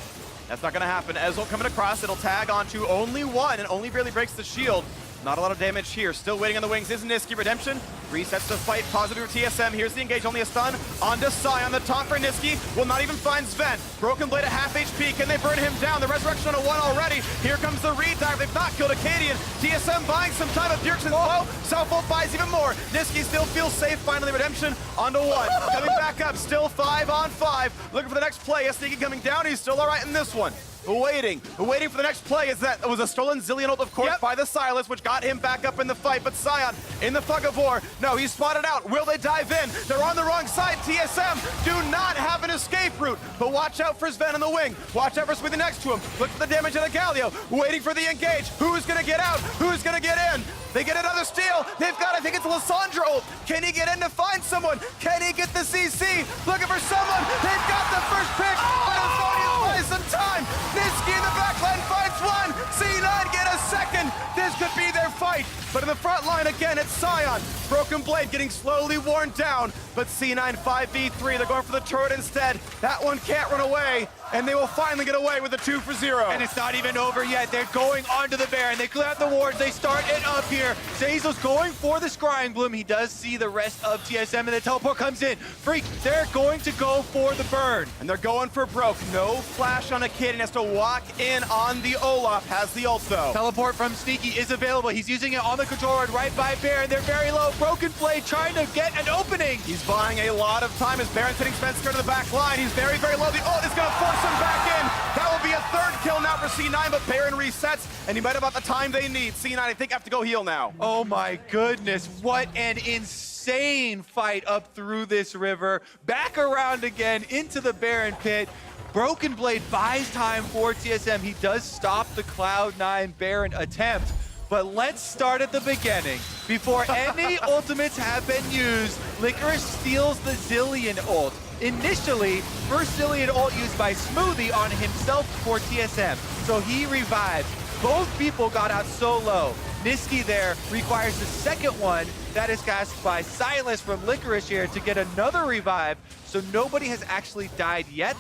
That's not going to happen. Ezreal coming across, it'll tag onto only one, and only barely breaks the shield. Not a lot of damage here. Still waiting on the wings is Niski. Redemption resets the fight. Positive for TSM. Here's the engage. Only a stun. Onto Sai on the top for Niski. Will not even find Sven. Broken Blade at half HP. Can they burn him down? The resurrection on a 1 already. Here comes the redive. They've not killed Acadian. TSM buying some time. But Bjergsen's low. Southvolt buys even more. Niski still feels safe. Finally, Redemption onto 1. Coming back up. Still 5 on 5. Looking for the next play. Sneaky coming down. He's still all right in this one. Waiting for the next play. Is that it was a stolen Zillion ult, of course, by the Silas, which got him back up in the fight. But Sion in the fog of war. No, he's spotted out. Will they dive in? They're on the wrong side. TSM do not have an escape route. But watch out for Sven on the wing. Watch out for Smithy next to him. Look for the damage of the Galio. Waiting for the engage. Who's gonna get out? Who's gonna get in? They get another steal. They've got, I think it's Lissandra ult. Can he get in to find someone? Can he get the CC? Looking for someone. They've got the first pick. But Anthonius buys some time. Niski in the backline finds one. C9 get a second. This could be their fight. But in the front line again, it's Sion. Broken Blade getting slowly worn down. But C9 5v3. They're going for the turret instead. That one can't run away. And they will finally get away with a 2 for 0. And it's not even over yet. They're going onto the Baron. They clear out the wards. They start it up here. Zazel's going for the Scrying Bloom. He does see the rest of TSM, and the teleport comes in. Freak, they're going to go for the burn. And they're going for broke. No flash on a kid, and has to walk in on the Olaf. Has the ult, though. Teleport from Sneaky is available. He's using it on the controller right by Baron. They're very low. Broken Blade trying to get an opening. He's buying a lot of time as Baron's hitting Spencer to the back line. He's very, very low. The ult is going to force him back in. That will be a 3rd kill now for C9, but Baron resets, and he might have about the time they need. C9, I think, have to go heal now. Oh my goodness, what an insane fight up through this river. Back around again into the Baron pit. Broken Blade buys time for TSM. He does stop the Cloud9 Baron attempt. But let's start at the beginning. Before any ultimates have been used, Licorice steals the Zillion ult. Initially, first Zillion ult used by Smoothie on himself for TSM. So he revived. Both people got out so low. Niski there requires the second one. That is cast by Silas from Licorice here to get another revive. So nobody has actually died yet.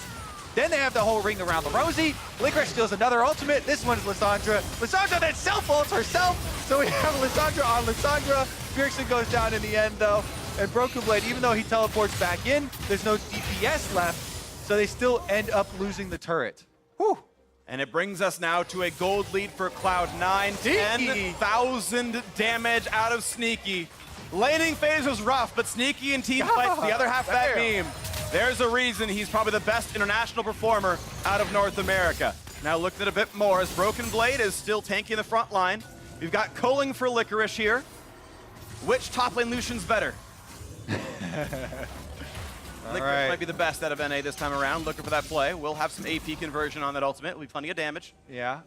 Then they have the whole ring around the Rosie. Licorice steals another ultimate. This one is Lissandra. Lissandra then self-ults herself. So we have Lissandra on Lissandra. Bjergsen goes down in the end, though. And Broken Blade, even though he teleports back in, there's no DPS left. So they still end up losing the turret. Whew. And it brings us now to a gold lead for Cloud9. 10,000 damage out of Sneaky. Laning phase was rough, but Sneaky and team fights the other half of that meme. There's a reason he's probably the best international performer out of North America. Now looking at a bit more as Broken Blade is still tanking the front line. We've got Culling for Licorice here. Which top lane Lucian's better? Licorice might be the best out of NA this time around. Looking for that play. We'll have some AP conversion on that ultimate. Will be plenty of damage. Yeah.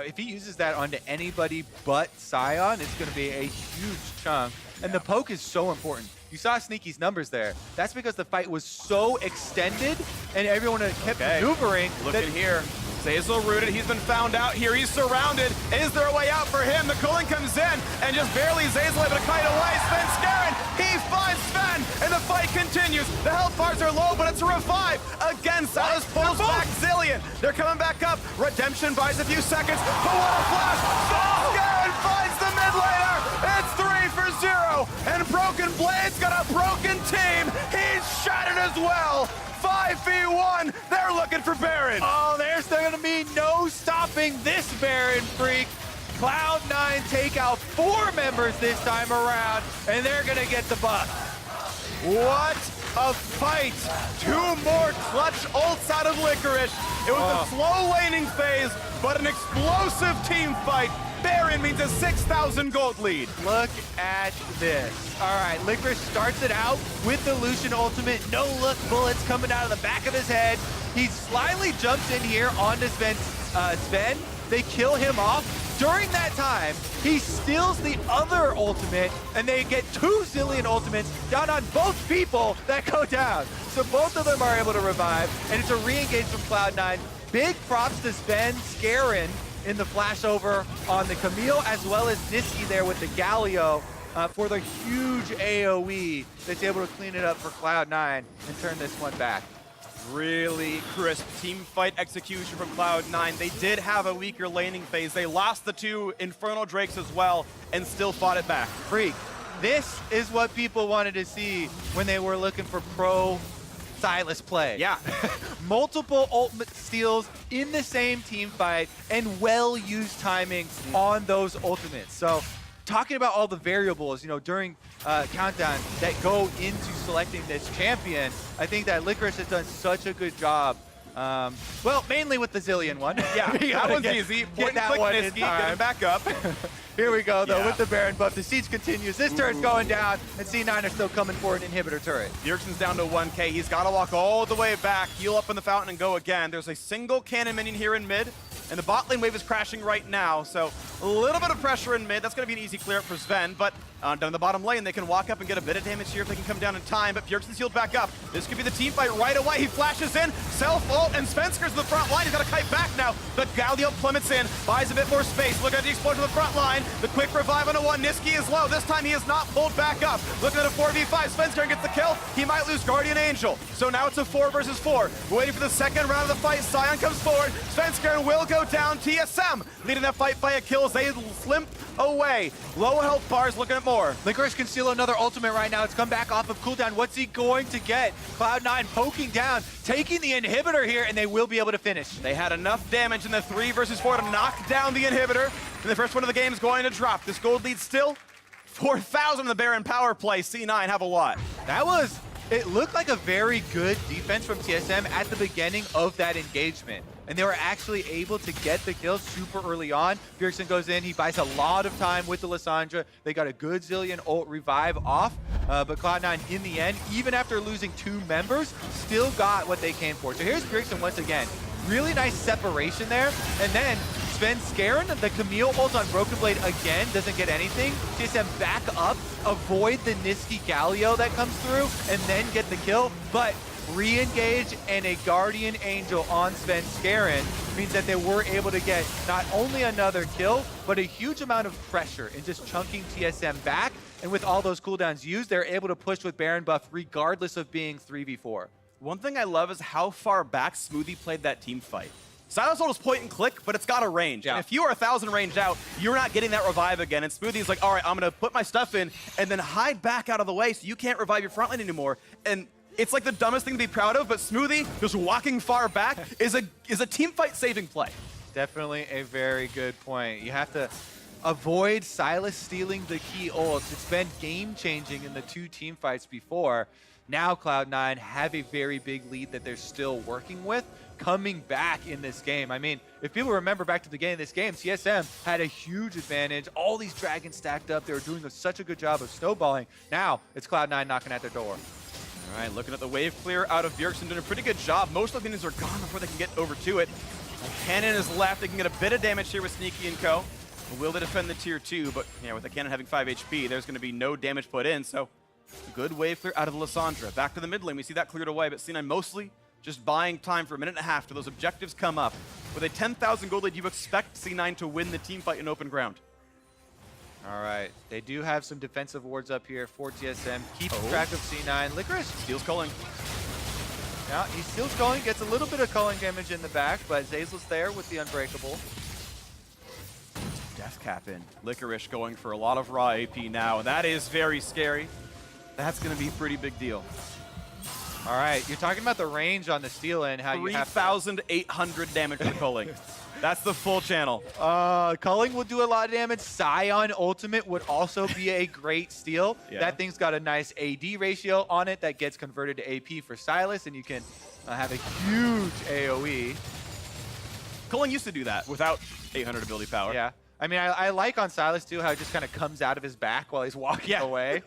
If he uses that onto anybody but Sion, it's going to be a huge chunk. And the poke is so important. You saw Sneaky's numbers there. That's because the fight was so extended and everyone kept maneuvering. Look at here. Zazel rooted. He's been found out here. He's surrounded. Is there a way out for him? The cooling comes in and just barely Zazel able to kite away. Sven Skarin. He finds Sven and the fight continues. The health bars are low, but it's a revive against Silas pulls back Zillion. They're coming back up. Redemption buys a few seconds. But what a flash. Sven Skarin finds the mid laner. It's 3 for 0. And Broken Blade's got a broken team. He's shattered as well. 5v1. They're looking for Baron. Oh, there's going to be no stopping this Baron freak. Cloud9 take out 4 members this time around, and they're going to get the buff. What a fight. 2 more clutch ults out of Licorice. It was a slow laning phase, but an explosive team fight. Baron means a 6,000 gold lead. Look at this. All right, Licorice starts it out with the Lucian ultimate. No look bullets coming out of the back of his head. He slyly jumps in here onto Sven. They kill him off. During that time, he steals the other ultimate, and they get 2 Zillion ultimates down on both people that go down. So both of them are able to revive, and it's a re-engage from Cloud9. Big props to Sven Skarin in the flashover on the Camille, as well as Niski there with the Galio for the huge AoE that's able to clean it up for Cloud9 and turn this one back. Really crisp team fight execution from Cloud9. They did have a weaker laning phase. They lost the 2 Infernal Drakes as well and still fought it back. Freak. This is what people wanted to see when they were looking for pro Sylas play. Yeah. Multiple ultimate steals in the same team fight and well-used timing on those ultimates. So talking about all the variables, you know, during Countdown that go into selecting this champion, I think that Licorice has done such a good job. Well, mainly with the Zilean one. Yeah, that one's easy. Point and click Niski, get him back up. Here we go, though, with the Baron buff. The siege continues. This turn's going down, and C9 are still coming for an inhibitor turret. Bjergsen's down to 1K. He's got to walk all the way back, heal up in the fountain, and go again. There's a single cannon minion here in mid, and the bot lane wave is crashing right now, so a little bit of pressure in mid. That's going to be an easy clear up for Sven, but down in the bottom lane, they can walk up and get a bit of damage here if they can come down in time, but Bjergsen's healed back up. This could be the team fight right away. He flashes in, self-ult, and Svensker's in the front line. He's got to kite back now. The Galio plummets in, buys a bit more space. Look at the explosion of the front line. The quick revive on a 1. Niski is low. This time he is not pulled back up. Looking at a 4v5. Svensker gets the kill. He might lose Guardian Angel. So now it's a 4 versus 4. We're waiting for the second round of the fight. Sion comes forward. Svensker will go down. TSM leading that fight by a kill as they limp away. Low health bars looking at more. Licorice can steal another ultimate right now. It's come back off of cooldown. What's he going to get? Cloud9 poking down, taking the inhibitor here, and they will be able to finish. They had enough damage in the 3 versus 4 to knock down the inhibitor. And the first one of the game is going to drop. This gold lead still 4,000 in the Baron power play. C9 have a lot. It looked like a very good defense from TSM at the beginning of that engagement. And they were actually able to get the kill super early on. Bjergsen goes in, he buys a lot of time with the Lissandra. They got a good Zilean ult revive off, but Cloud9 in the end, even after losing 2 members, still got what they came for. So here's Bjergsen once again. Really nice separation there. And then Svenskeren, the Camille ult on Broken Blade again, doesn't get anything. TSM back up, avoid the Niski Galio that comes through, and then get the kill. But re-engage and a Guardian Angel on Svenskeren means that they were able to get not only another kill, but a huge amount of pressure in just chunking TSM back. And with all those cooldowns used, they're able to push with Baron buff regardless of being 3v4. One thing I love is how far back Smoothie played that team fight. Sylas ult is point and click, but it's got a range. Yeah. And if you are 1,000 ranged out, you're not getting that revive again. And Smoothie's like, all right, I'm going to put my stuff in and then hide back out of the way so you can't revive your front line anymore. And it's like the dumbest thing to be proud of, but Smoothie just walking far back is a team fight saving play. Definitely a very good point. You have to avoid Sylas stealing the key ults. It's been game-changing in the 2 team fights before. Now Cloud9 have a very big lead that they're still working with, coming back in this game. I mean, if people remember back to the beginning of this game, TSM had a huge advantage. All these dragons stacked up. They were doing such a good job of snowballing. Now it's Cloud9 knocking at their door. All right, looking at the wave clear out of Bjergsen, doing a pretty good job. Most of the minions are gone before they can get over to it. A cannon is left. They can get a bit of damage here with Sneaky and Co. Will they defend the tier 2? But yeah, with the cannon having 5 HP, there's going to be no damage put in. So good wave clear out of the Lissandra. Back to the mid lane. We see that cleared away, but C9 mostly just buying time for a minute and a half till those objectives come up. With a 10,000 gold lead, you expect C9 to win the team fight in open ground. All right, they do have some defensive wards up here for TSM. Keep track of C9. Licorice Steals culling. Yeah, he steals culling, gets a little bit of culling damage in the back, but Zazel's there with the Unbreakable. Death cap in. Licorice going for a lot of raw AP now, and that is very scary. That's going to be a pretty big deal. All right, you're talking about the range on the steal in, how you have 3,800 damage for culling. That's the full channel. Culling will do a lot of damage. Scion Ultimate would also be a great steal. Yeah. That thing's got a nice AD ratio on it that gets converted to AP for Sylas, and you can have a huge AoE. Culling used to do that without 800 ability power. Yeah. I mean, I like on Sylas, too, how it just kind of comes out of his back while he's walking away.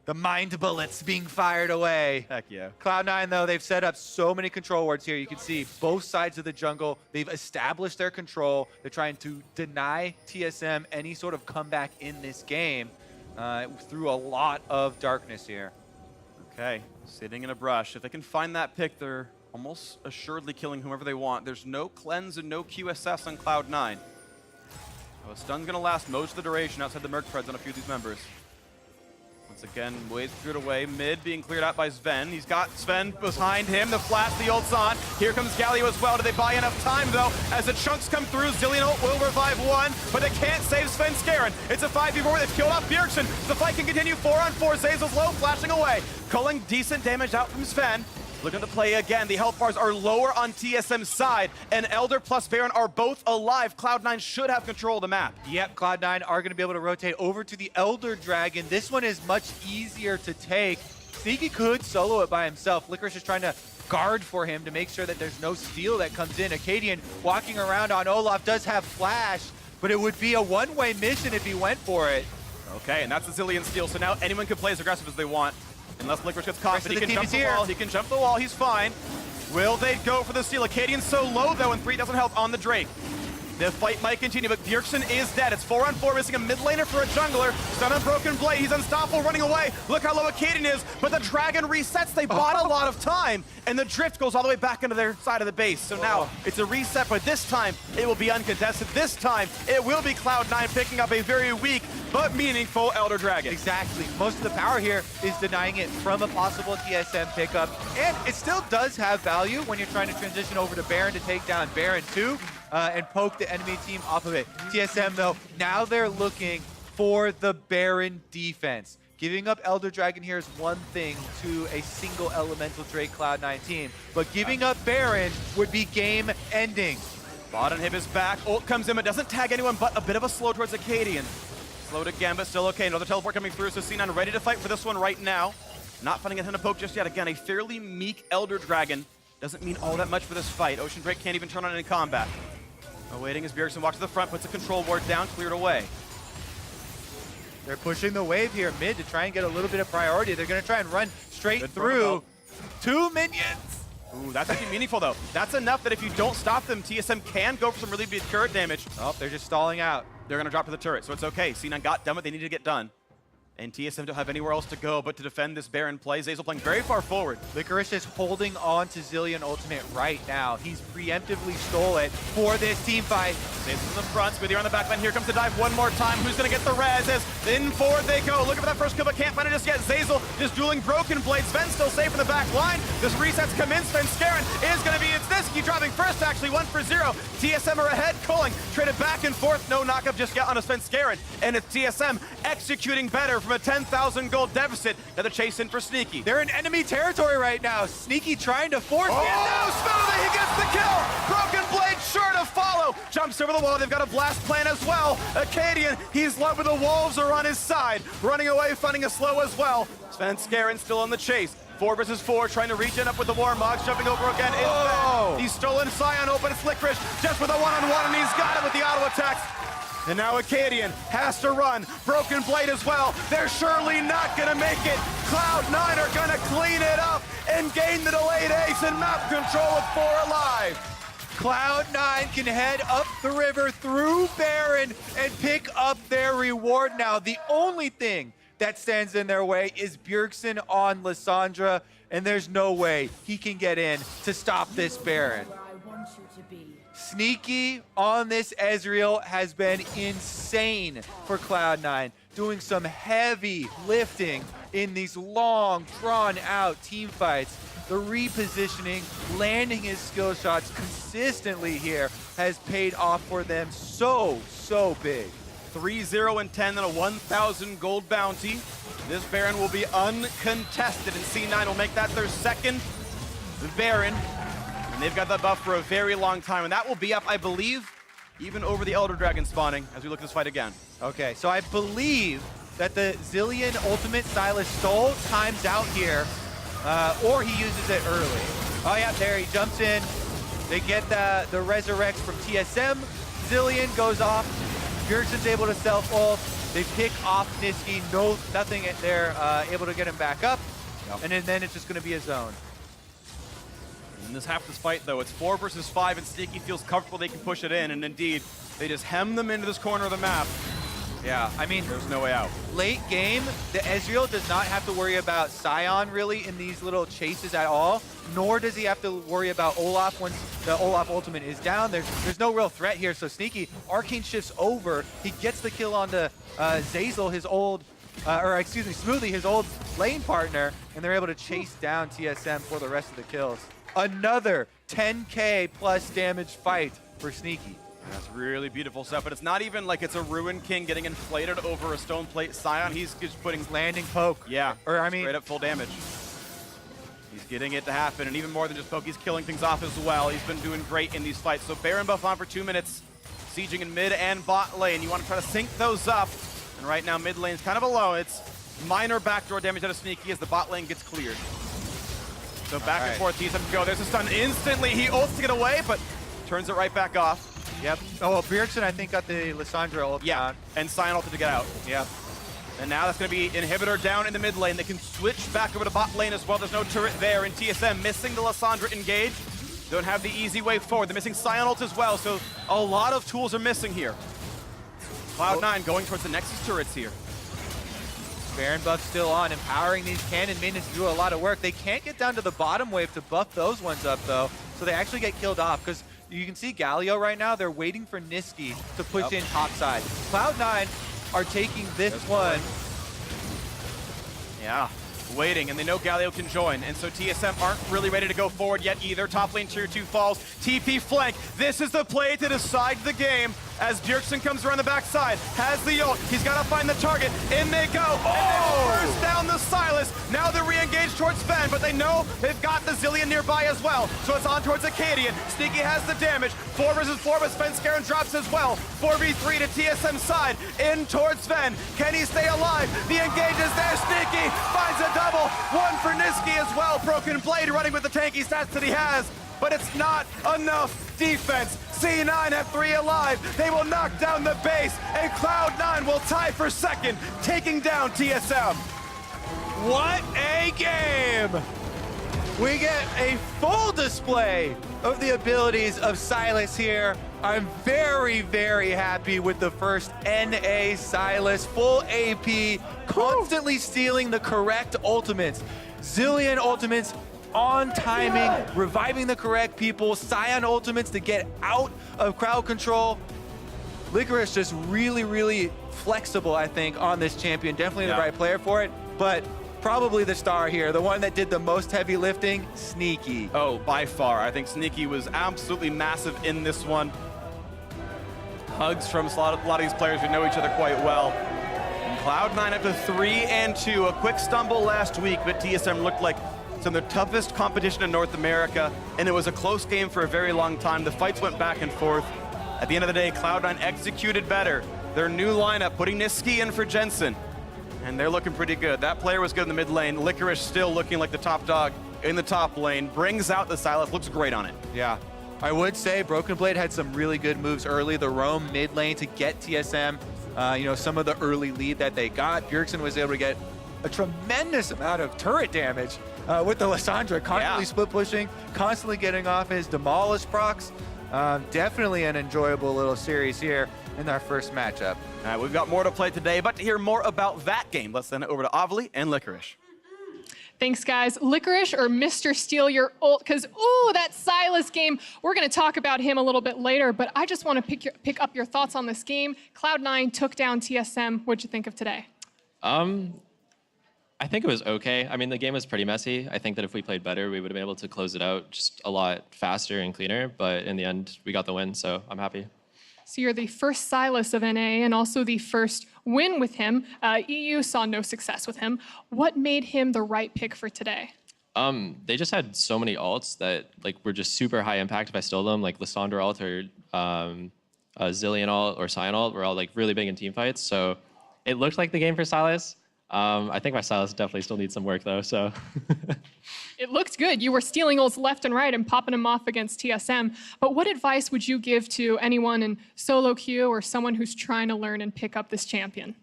The mind bullets being fired away. Heck yeah. Cloud9, though, they've set up so many control wards here. You can see both sides of the jungle. They've established their control. They're trying to deny TSM any sort of comeback in this game through a lot of darkness here. Okay, sitting in a brush. If they can find that pick, they're almost assuredly killing whoever they want. There's no cleanse and no QSS on Cloud9. Oh, a stun's going to last most of the duration outside the Merc Preds on a few of these members. Once again, waves cleared away. Mid being cleared out by Sven. He's got Sven behind him. The flash, the ult's on. Here comes Galio as well. Do they buy enough time, though? As the chunks come through, Zilean ult will revive one, but they can't save Sven Skaren. It's a 5v4. They've killed off Bjergsen. The fight can continue. 4-on-4. Zazel's low, flashing away. Culling decent damage out from Sven. Looking to play again. The health bars are lower on TSM's side, and Elder plus Baron are both alive. Cloud9 should have control of the map. Yep, Cloud9 are going to be able to rotate over to the Elder Dragon. This one is much easier to take. Sneaky could solo it by himself. Licorice is trying to guard for him to make sure that there's no steal that comes in. Acadian walking around on Olaf does have flash, but it would be a one-way mission if he went for it. Okay, and that's the Zilean steal, so now anyone can play as aggressive as they want. Unless Licorice gets caught, Rest but of he the can team jump is the here. wall. He can jump the wall. He's fine. Will they go for the steal? Acadian's so low, though, and 3 doesn't help on the Drake. The fight might continue, but Bjergsen is dead. It's 4-on-4, missing a mid laner for a jungler. Stun on Broken Blade. He's unstoppable, running away. Look how low Acadian is, but the Dragon resets. They bought a lot of time, and the drift goes all the way back into their side of the base. So now it's a reset, but this time it will be uncontested. This time it will be Cloud9 picking up a very weak but meaningful Elder Dragon. Exactly. Most of the power here is denying it from a possible TSM pickup, and it still does have value when you're trying to transition over to Baron to take down Baron too, and poke the enemy team off of it. TSM, though, now they're looking for the Baron defense. Giving up Elder Dragon here is one thing to a single Elemental Drake Cloud9 team, but giving up Baron would be game-ending. Bot inhib is back. Ult comes in, but doesn't tag anyone, but a bit of a slow towards Acadian. Slowed again, but still okay. Another teleport coming through, so C9 ready to fight for this one right now. Not finding a ton of poke just yet. Again, a fairly meek Elder Dragon. Doesn't mean all that much for this fight. Ocean Drake can't even turn on any combat. Awaiting as Bjergsen walks to the front, puts a control ward down, cleared away. They're pushing the wave here mid to try and get a little bit of priority. They're going to try and run straight through 2 minions. Ooh, that's actually meaningful, though. That's enough that if you don't stop them, TSM can go for some really big turret damage. Oh, they're just stalling out. They're going to drop to the turret, so it's okay. C9 got done what they needed to get done. And TSM don't have anywhere else to go but to defend this Baron play. Zazel playing very far forward. Licorice is holding on to Zilean ultimate right now. He's preemptively stole it for this team fight. Zazel's in the front, Smithy on the back line. Here comes the dive one more time. Who's going to get the res? As in forward they go. Looking for that first kill, but can't find it just yet. Zazel just dueling Broken Blade. Sven still safe in the back line. This resets come in. Sven Skaren is going to be Niski dropping first, actually, 1-for-0. TSM are ahead. Culling traded back and forth. No knockup just yet on a Sven Skaren. And it's TSM executing better from a 10,000 gold deficit. Now the chase in for Sneaky. They're in enemy territory right now. Sneaky trying to force it. No, Smoothie, he gets the kill. Broken Blade sure to follow. Jumps over the wall. They've got a blast plan as well. Acadian, he's low, but the wolves are on his side. Running away, finding a slow as well. Sven Skaren still on the chase. 4 versus 4, trying to regen up with the Warmogs, jumping over again. He's stolen Scion open. It's Licorice just with a one-on-one, and he's got it with the auto attacks. And now Acadian has to run. Broken Blade as well. They're surely not going to make it. Cloud9 are going to clean it up and gain the delayed ace and map control with 4 alive. Cloud9 can head up the river through Baron and pick up their reward now. The only thing that stands in their way is Bjergsen on Lissandra, and there's no way he can get in to stop this Baron. Sneaky on this Ezreal has been insane for Cloud9, doing some heavy lifting in these long, drawn-out team fights. The repositioning, landing his skill shots consistently here has paid off for them so big. 3-0 and 10 and a 1,000 gold bounty. This Baron will be uncontested, and C9 will make that their second Baron. And they've got that buff for a very long time, and that will be up, I believe, even over the Elder Dragon spawning as we look at this fight again. Okay, so I believe that the Zilean ultimate Silas stole times out here, or he uses it early. Oh yeah, there he jumps in. They get the resurrects from TSM. Zilean goes off. Bjergsen's able to self-ult. They pick off Niski. Nothing there, able to get him back up. Yep. And then it's just going to be a zone. In this half of this fight, though, it's 4 versus 5, and Sneaky feels comfortable they can push it in, and indeed, they just hem them into this corner of the map. Yeah, I mean, there's no way out. Late game, the Ezreal does not have to worry about Scion really in these little chases at all, nor does he have to worry about Olaf once the Olaf ultimate is down. There's no real threat here, so Sneaky, Arcane shifts over, he gets the kill onto Zazel, his old or excuse me, Smoothie, his old lane partner, and they're able to chase down TSM for the rest of the kills. Another 10K plus damage fight for Sneaky. That's really beautiful stuff, but it's not even like it's a Ruin King getting inflated over a stone plate Scion. He's just putting Landing poke. Yeah, Or I mean, straight up full damage. He's getting it to happen, and even more than just poke, he's killing things off as well. He's been doing great in these fights. So Baron buff on for 2 minutes, sieging in mid and bot lane. You want to try to sync those up, and right now mid lane's kind of alone. It's minor backdoor damage out of Sneaky as the bot lane gets cleared. So back and forth, TSM go. There's a stun instantly. He ults to get away, but turns it right back off. Yep. Oh, well, Bjergsen, I think, got the Lissandra ult down. And Scion ulted to get out. Yep. And now that's going to be Inhibitor down in the mid lane. They can switch back over to bot lane as well. There's no turret there. And TSM missing the Lissandra engage. Don't have the easy way forward. They're missing Scion ult as well. So a lot of tools are missing here. Cloud9 going towards the Nexus turrets here. Baron buff still on, empowering these cannon minions to do a lot of work. They can't get down to the bottom wave to buff those ones up, though. So they actually get killed off, because you can see Galio right now. They're waiting for Niski to push in topside. Cloud9 are taking this one. Yeah, waiting, and they know Galio can join, and so TSM aren't really ready to go forward yet either. Top lane tier 2 falls, TP flank. This is the play to decide the game as Bjergsen comes around the backside, has the ult, he's got to find the target, in they go, and they burst down the Sylas. Now they're re-engaged towards Fen, but they know they've got the Zillion nearby as well, so it's on towards Acadian. Sneaky has the damage, 4 versus 4, but Sven Scaron drops as well. 4v3 to TSM side, in towards Sven. Can he stay alive? The engage is there, Sneaky finds a double, 1 for Niski as well. Broken Blade running with the tanky stats that he has, but it's not enough defense. C9 have 3 alive. They will knock down the base, and Cloud9 will tie for second, taking down TSM. What a game! We get a full display of the abilities of Sylas here. I'm very, very happy with the first NA Sylas. Full AP, constantly stealing the correct ultimates. Zillion ultimates on timing, reviving the correct people, Scion ultimates to get out of crowd control. Licorice just really, really flexible, I think, on this champion. Definitely the right player for it, but probably the star here, the one that did the most heavy lifting, Sneaky. Oh, by far. I think Sneaky was absolutely massive in this one. Hugs from a lot of these players who know each other quite well. And Cloud9 up to 3-2. A quick stumble last week, but TSM looked like some of the toughest competition in North America, and it was a close game for a very long time. The fights went back and forth. At the end of the day, Cloud9 executed better. Their new lineup, putting Niski in for Jensen, and they're looking pretty good. That player was good in the mid lane. Licorice still looking like the top dog in the top lane. Brings out the Sylas, looks great on it. Yeah. I would say Broken Blade had some really good moves early. The roam mid lane to get TSM, some of the early lead that they got. Bjergsen was able to get a tremendous amount of turret damage with the Lissandra, constantly split pushing, constantly getting off his demolish procs. Definitely an enjoyable little series here in our first matchup. All right, we've got more to play today, but to hear more about that game, let's send it over to Avli and Licorice. Thanks, guys. Licorice or Mr. Steal Your Ult, because, ooh, that Sylas game, we're going to talk about him a little bit later, but I just want to pick up your thoughts on this game. Cloud9 took down TSM. What'd you think of today? I think it was okay. I mean, the game was pretty messy. I think that if we played better, we would have been able to close it out just a lot faster and cleaner, but in the end, we got the win, so I'm happy. So you're the first Sylas of NA and also the first win with him. EU saw no success with him. What made him the right pick for today? They just had so many ults that were just super high impact if I stole them, like Lissandra ult or Zillion ult or Scion ult were all really big in team fights. So it looked like the game for Sylas. I think my Sylas definitely still needs some work though, so. It looked good. You were stealing ults left and right and popping them off against TSM. But what advice would you give to anyone in solo queue or someone who's trying to learn and pick up this champion?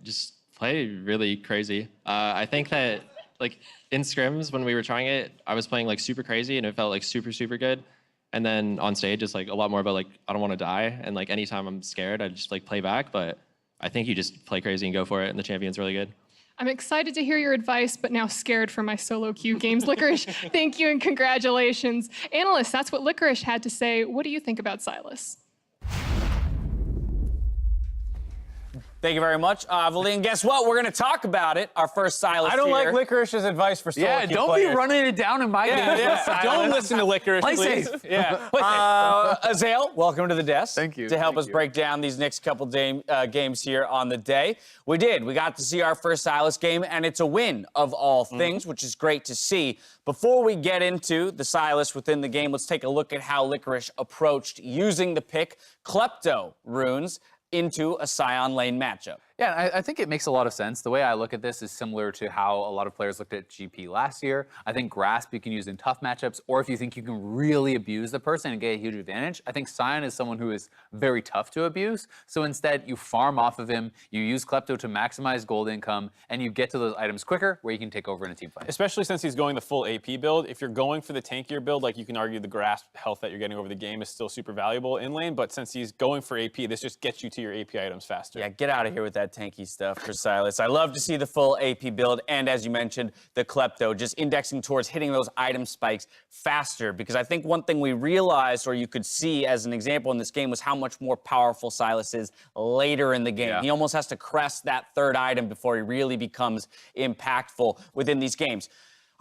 Just play really crazy. I think that in scrims when we were trying it, I was playing super crazy and it felt super, super good. And then on stage, it's a lot more about I don't want to die. And anytime I'm scared, I just play back. But I think you just play crazy and go for it, and the champion's really good. I'm excited to hear your advice, but now scared for my solo queue games. Licorice, thank you and congratulations. Analysts, that's what Licorice had to say. What do you think about Sylas? Thank you very much, Valeen. Guess what? We're going to talk about it. Our first Silas I don't here. like Licorice's advice for Yeah, solo don't be running it down in my game. Don't listen to Licorice, Play please. safe. Yeah. Azale, welcome to the desk. Thank you. To help Thank us you. break down these next couple games here on the day. We did. We got to see our first Silas game, and it's a win of all things, which is great to see. Before we get into the Silas within the game, let's take a look at how Licorice approached using the pick Klepto runes into a Scion lane matchup. Yeah, I think it makes a lot of sense. The way I look at this is similar to how a lot of players looked at GP last year. I think Grasp you can use in tough matchups, or if you think you can really abuse the person and get a huge advantage. I think Scion is someone who is very tough to abuse. So instead, you farm off of him, you use Klepto to maximize gold income, and you get to those items quicker where you can take over in a team fight. Especially since he's going the full AP build. If you're going for the tankier build, like you can argue the Grasp health that you're getting over the game is still super valuable in lane, but since he's going for AP, this just gets you to your AP items faster. Yeah, get out of here with that tanky stuff for Silas. I love to see the full AP build, and as you mentioned, the Klepto, just indexing towards hitting those item spikes faster, because I think one thing we realized, or you could see as an example in this game, was how much more powerful Silas is later in the game. Yeah. He almost has to crest that third item before he really becomes impactful within these games.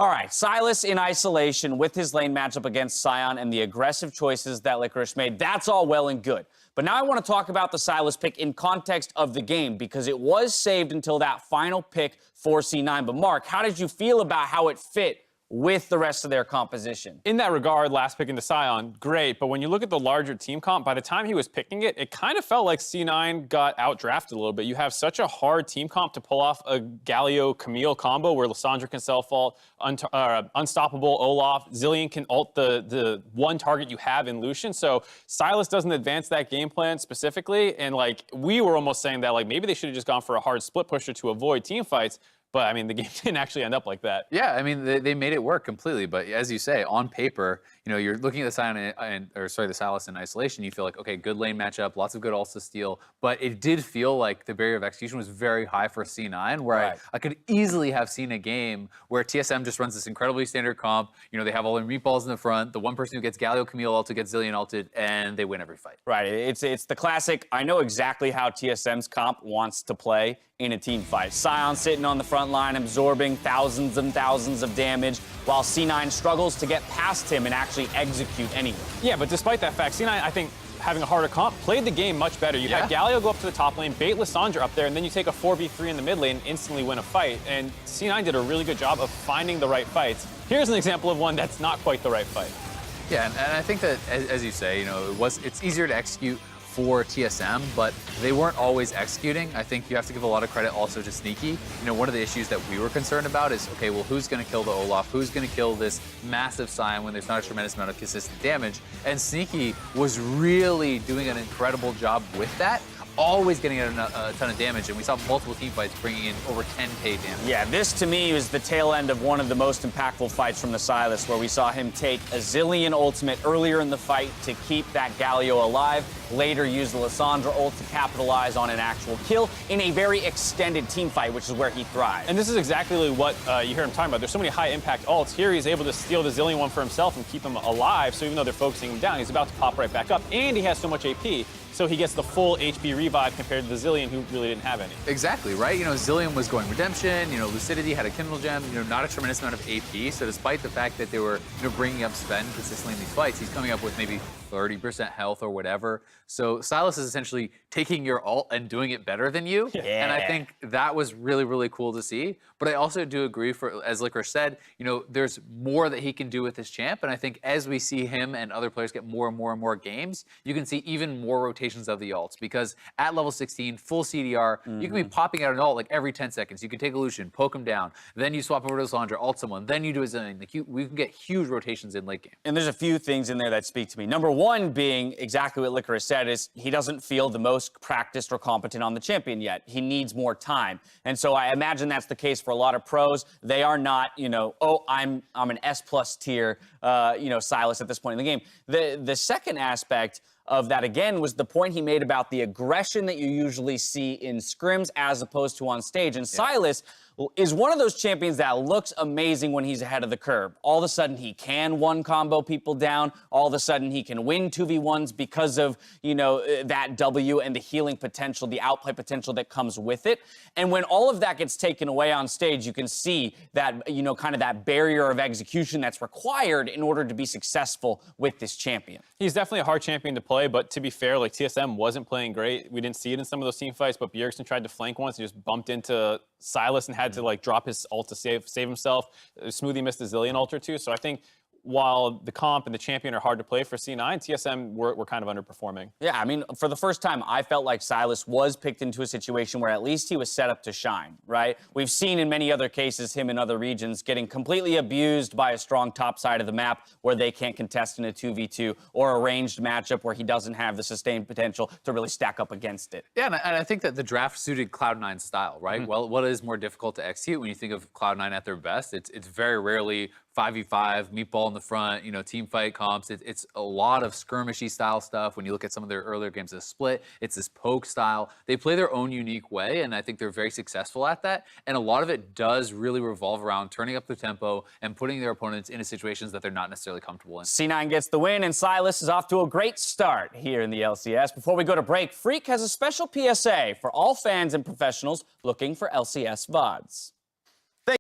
All right, Silas in isolation with his lane matchup against Scion and the aggressive choices that Licorice made, that's all well and good. But now I want to talk about the Silas pick in context of the game, because it was saved until that final pick for C9. But Mark, how did you feel about how it fit with the rest of their composition? In that regard, last pick into Scion, great. But when you look at the larger team comp, by the time he was picking it, it kind of felt like C9 got outdrafted a little bit. You have such a hard team comp to pull off a Galio-Camille combo where Lissandra can self-ult, Unstoppable Olaf, Zillion can ult the one target you have in Lucian. So Silas doesn't advance that game plan specifically. And like we were almost saying that like maybe they should have just gone for a hard split pusher to avoid team fights. But, I mean, the game didn't actually end up like that. Yeah, I mean, they made it work completely. But as you say, on paper, you know, you're looking at the Scion the Silas in isolation. You feel like, okay, good lane matchup, lots of good ults to steal. But it did feel like the barrier of execution was very high for C9, where I could easily have seen a game where TSM just runs this incredibly standard comp. You know, they have all their meatballs in the front. The one person who gets Galio Camille ulted gets Zillion ulted, and they win every fight. Right, it's the classic, I know exactly how TSM's comp wants to play in a team fight. Scion sitting on the front line, absorbing thousands and thousands of damage, while C9 struggles to get past him and actually execute anything. Yeah, but despite that fact, C9, I think, having a harder comp, played the game much better. You had Galio go up to the top lane, bait Lissandra up there, and then you take a 4v3 in the mid lane, instantly win a fight. And C9 did a really good job of finding the right fights. Here's an example of one that's not quite the right fight. Yeah, and I think that, as you say, you know, it's easier to execute for TSM, but they weren't always executing. I think you have to give a lot of credit also to Sneaky. You know, one of the issues that we were concerned about is, okay, well, who's going to kill the Olaf? Who's going to kill this massive Scion when there's not a tremendous amount of consistent damage? And Sneaky was really doing an incredible job with that, always getting a ton of damage, and we saw multiple team fights bringing in over 10k damage. Yeah, this to me was the tail end of one of the most impactful fights from the Silas, where we saw him take a Zillion ultimate earlier in the fight to keep that Galio alive, later use the Lissandra ult to capitalize on an actual kill in a very extended team fight, which is where he thrives. And this is exactly what you hear him talking about. There's so many high impact ults. Here he's able to steal the Zillion one for himself and keep him alive, so even though they're focusing him down, he's about to pop right back up, and he has so much AP. So he gets the full HP revive compared to the Zillion, who really didn't have any. Exactly, right? You know, Zillion was going Redemption, you know, Lucidity had a Kindle Gem, you know, not a tremendous amount of AP. So despite the fact that they were, you know, bringing up spend consistently in these fights, he's coming up with maybe 30% health or whatever. So Silas is essentially taking your ult and doing it better than you. Yeah. And I think that was really, really cool to see. But I also do agree, as Licorice said, you know, there's more that he can do with this champ. And I think as we see him and other players get more and more and more games, you can see even more rotations of the ults. Because at level 16, full CDR, you can be popping out an ult like every 10 seconds. You can take a Lucian, poke him down, then you swap over to Lissandra, ult someone, then you do a Zillion. Like we can get huge rotations in late game. And there's a few things in there that speak to me. Number one being exactly what Licorice said, is he doesn't feel the most practiced or competent on the champion yet. He needs more time. And so I imagine that's the case for a lot of pros. They are not, you know, oh, I'm an S+ tier, you know, Silas at this point in the game. The second aspect of that again was the point he made about the aggression that you usually see in scrims as opposed to on stage. And Silas is one of those champions that looks amazing when he's ahead of the curve. All of a sudden, he can one-combo people down. All of a sudden, he can win 2v1s because of, that W and the healing potential, the outplay potential that comes with it. And when all of that gets taken away on stage, you can see that, kind of that barrier of execution that's required in order to be successful with this champion. He's definitely a hard champion to play, but to be fair, like TSM wasn't playing great. We didn't see it in some of those team fights, but Bjergsen tried to flank once. He just bumped into Silas and had to drop his ult to save himself. Smoothie missed a zillion ult or two. So I think while the comp and the champion are hard to play for C9, TSM were kind of underperforming. Yeah, I mean, for the first time, I felt like Silas was picked into a situation where at least he was set up to shine, right? We've seen in many other cases him in other regions getting completely abused by a strong top side of the map where they can't contest in a 2v2 or a ranged matchup where he doesn't have the sustained potential to really stack up against it. Yeah, and I think that the draft suited Cloud9's style, right? Well, what is more difficult to execute when you think of Cloud9 at their best? It's very rarely 5v5, meatball in the front, team fight comps. It's a lot of skirmishy style stuff. When you look at some of their earlier games of Split, it's this poke style. They play their own unique way, and I think they're very successful at that. And a lot of it does really revolve around turning up the tempo and putting their opponents into situations that they're not necessarily comfortable in. C9 gets the win, and Silas is off to a great start here in the LCS. Before we go to break, Freak has a special PSA for all fans and professionals looking for LCS VODs.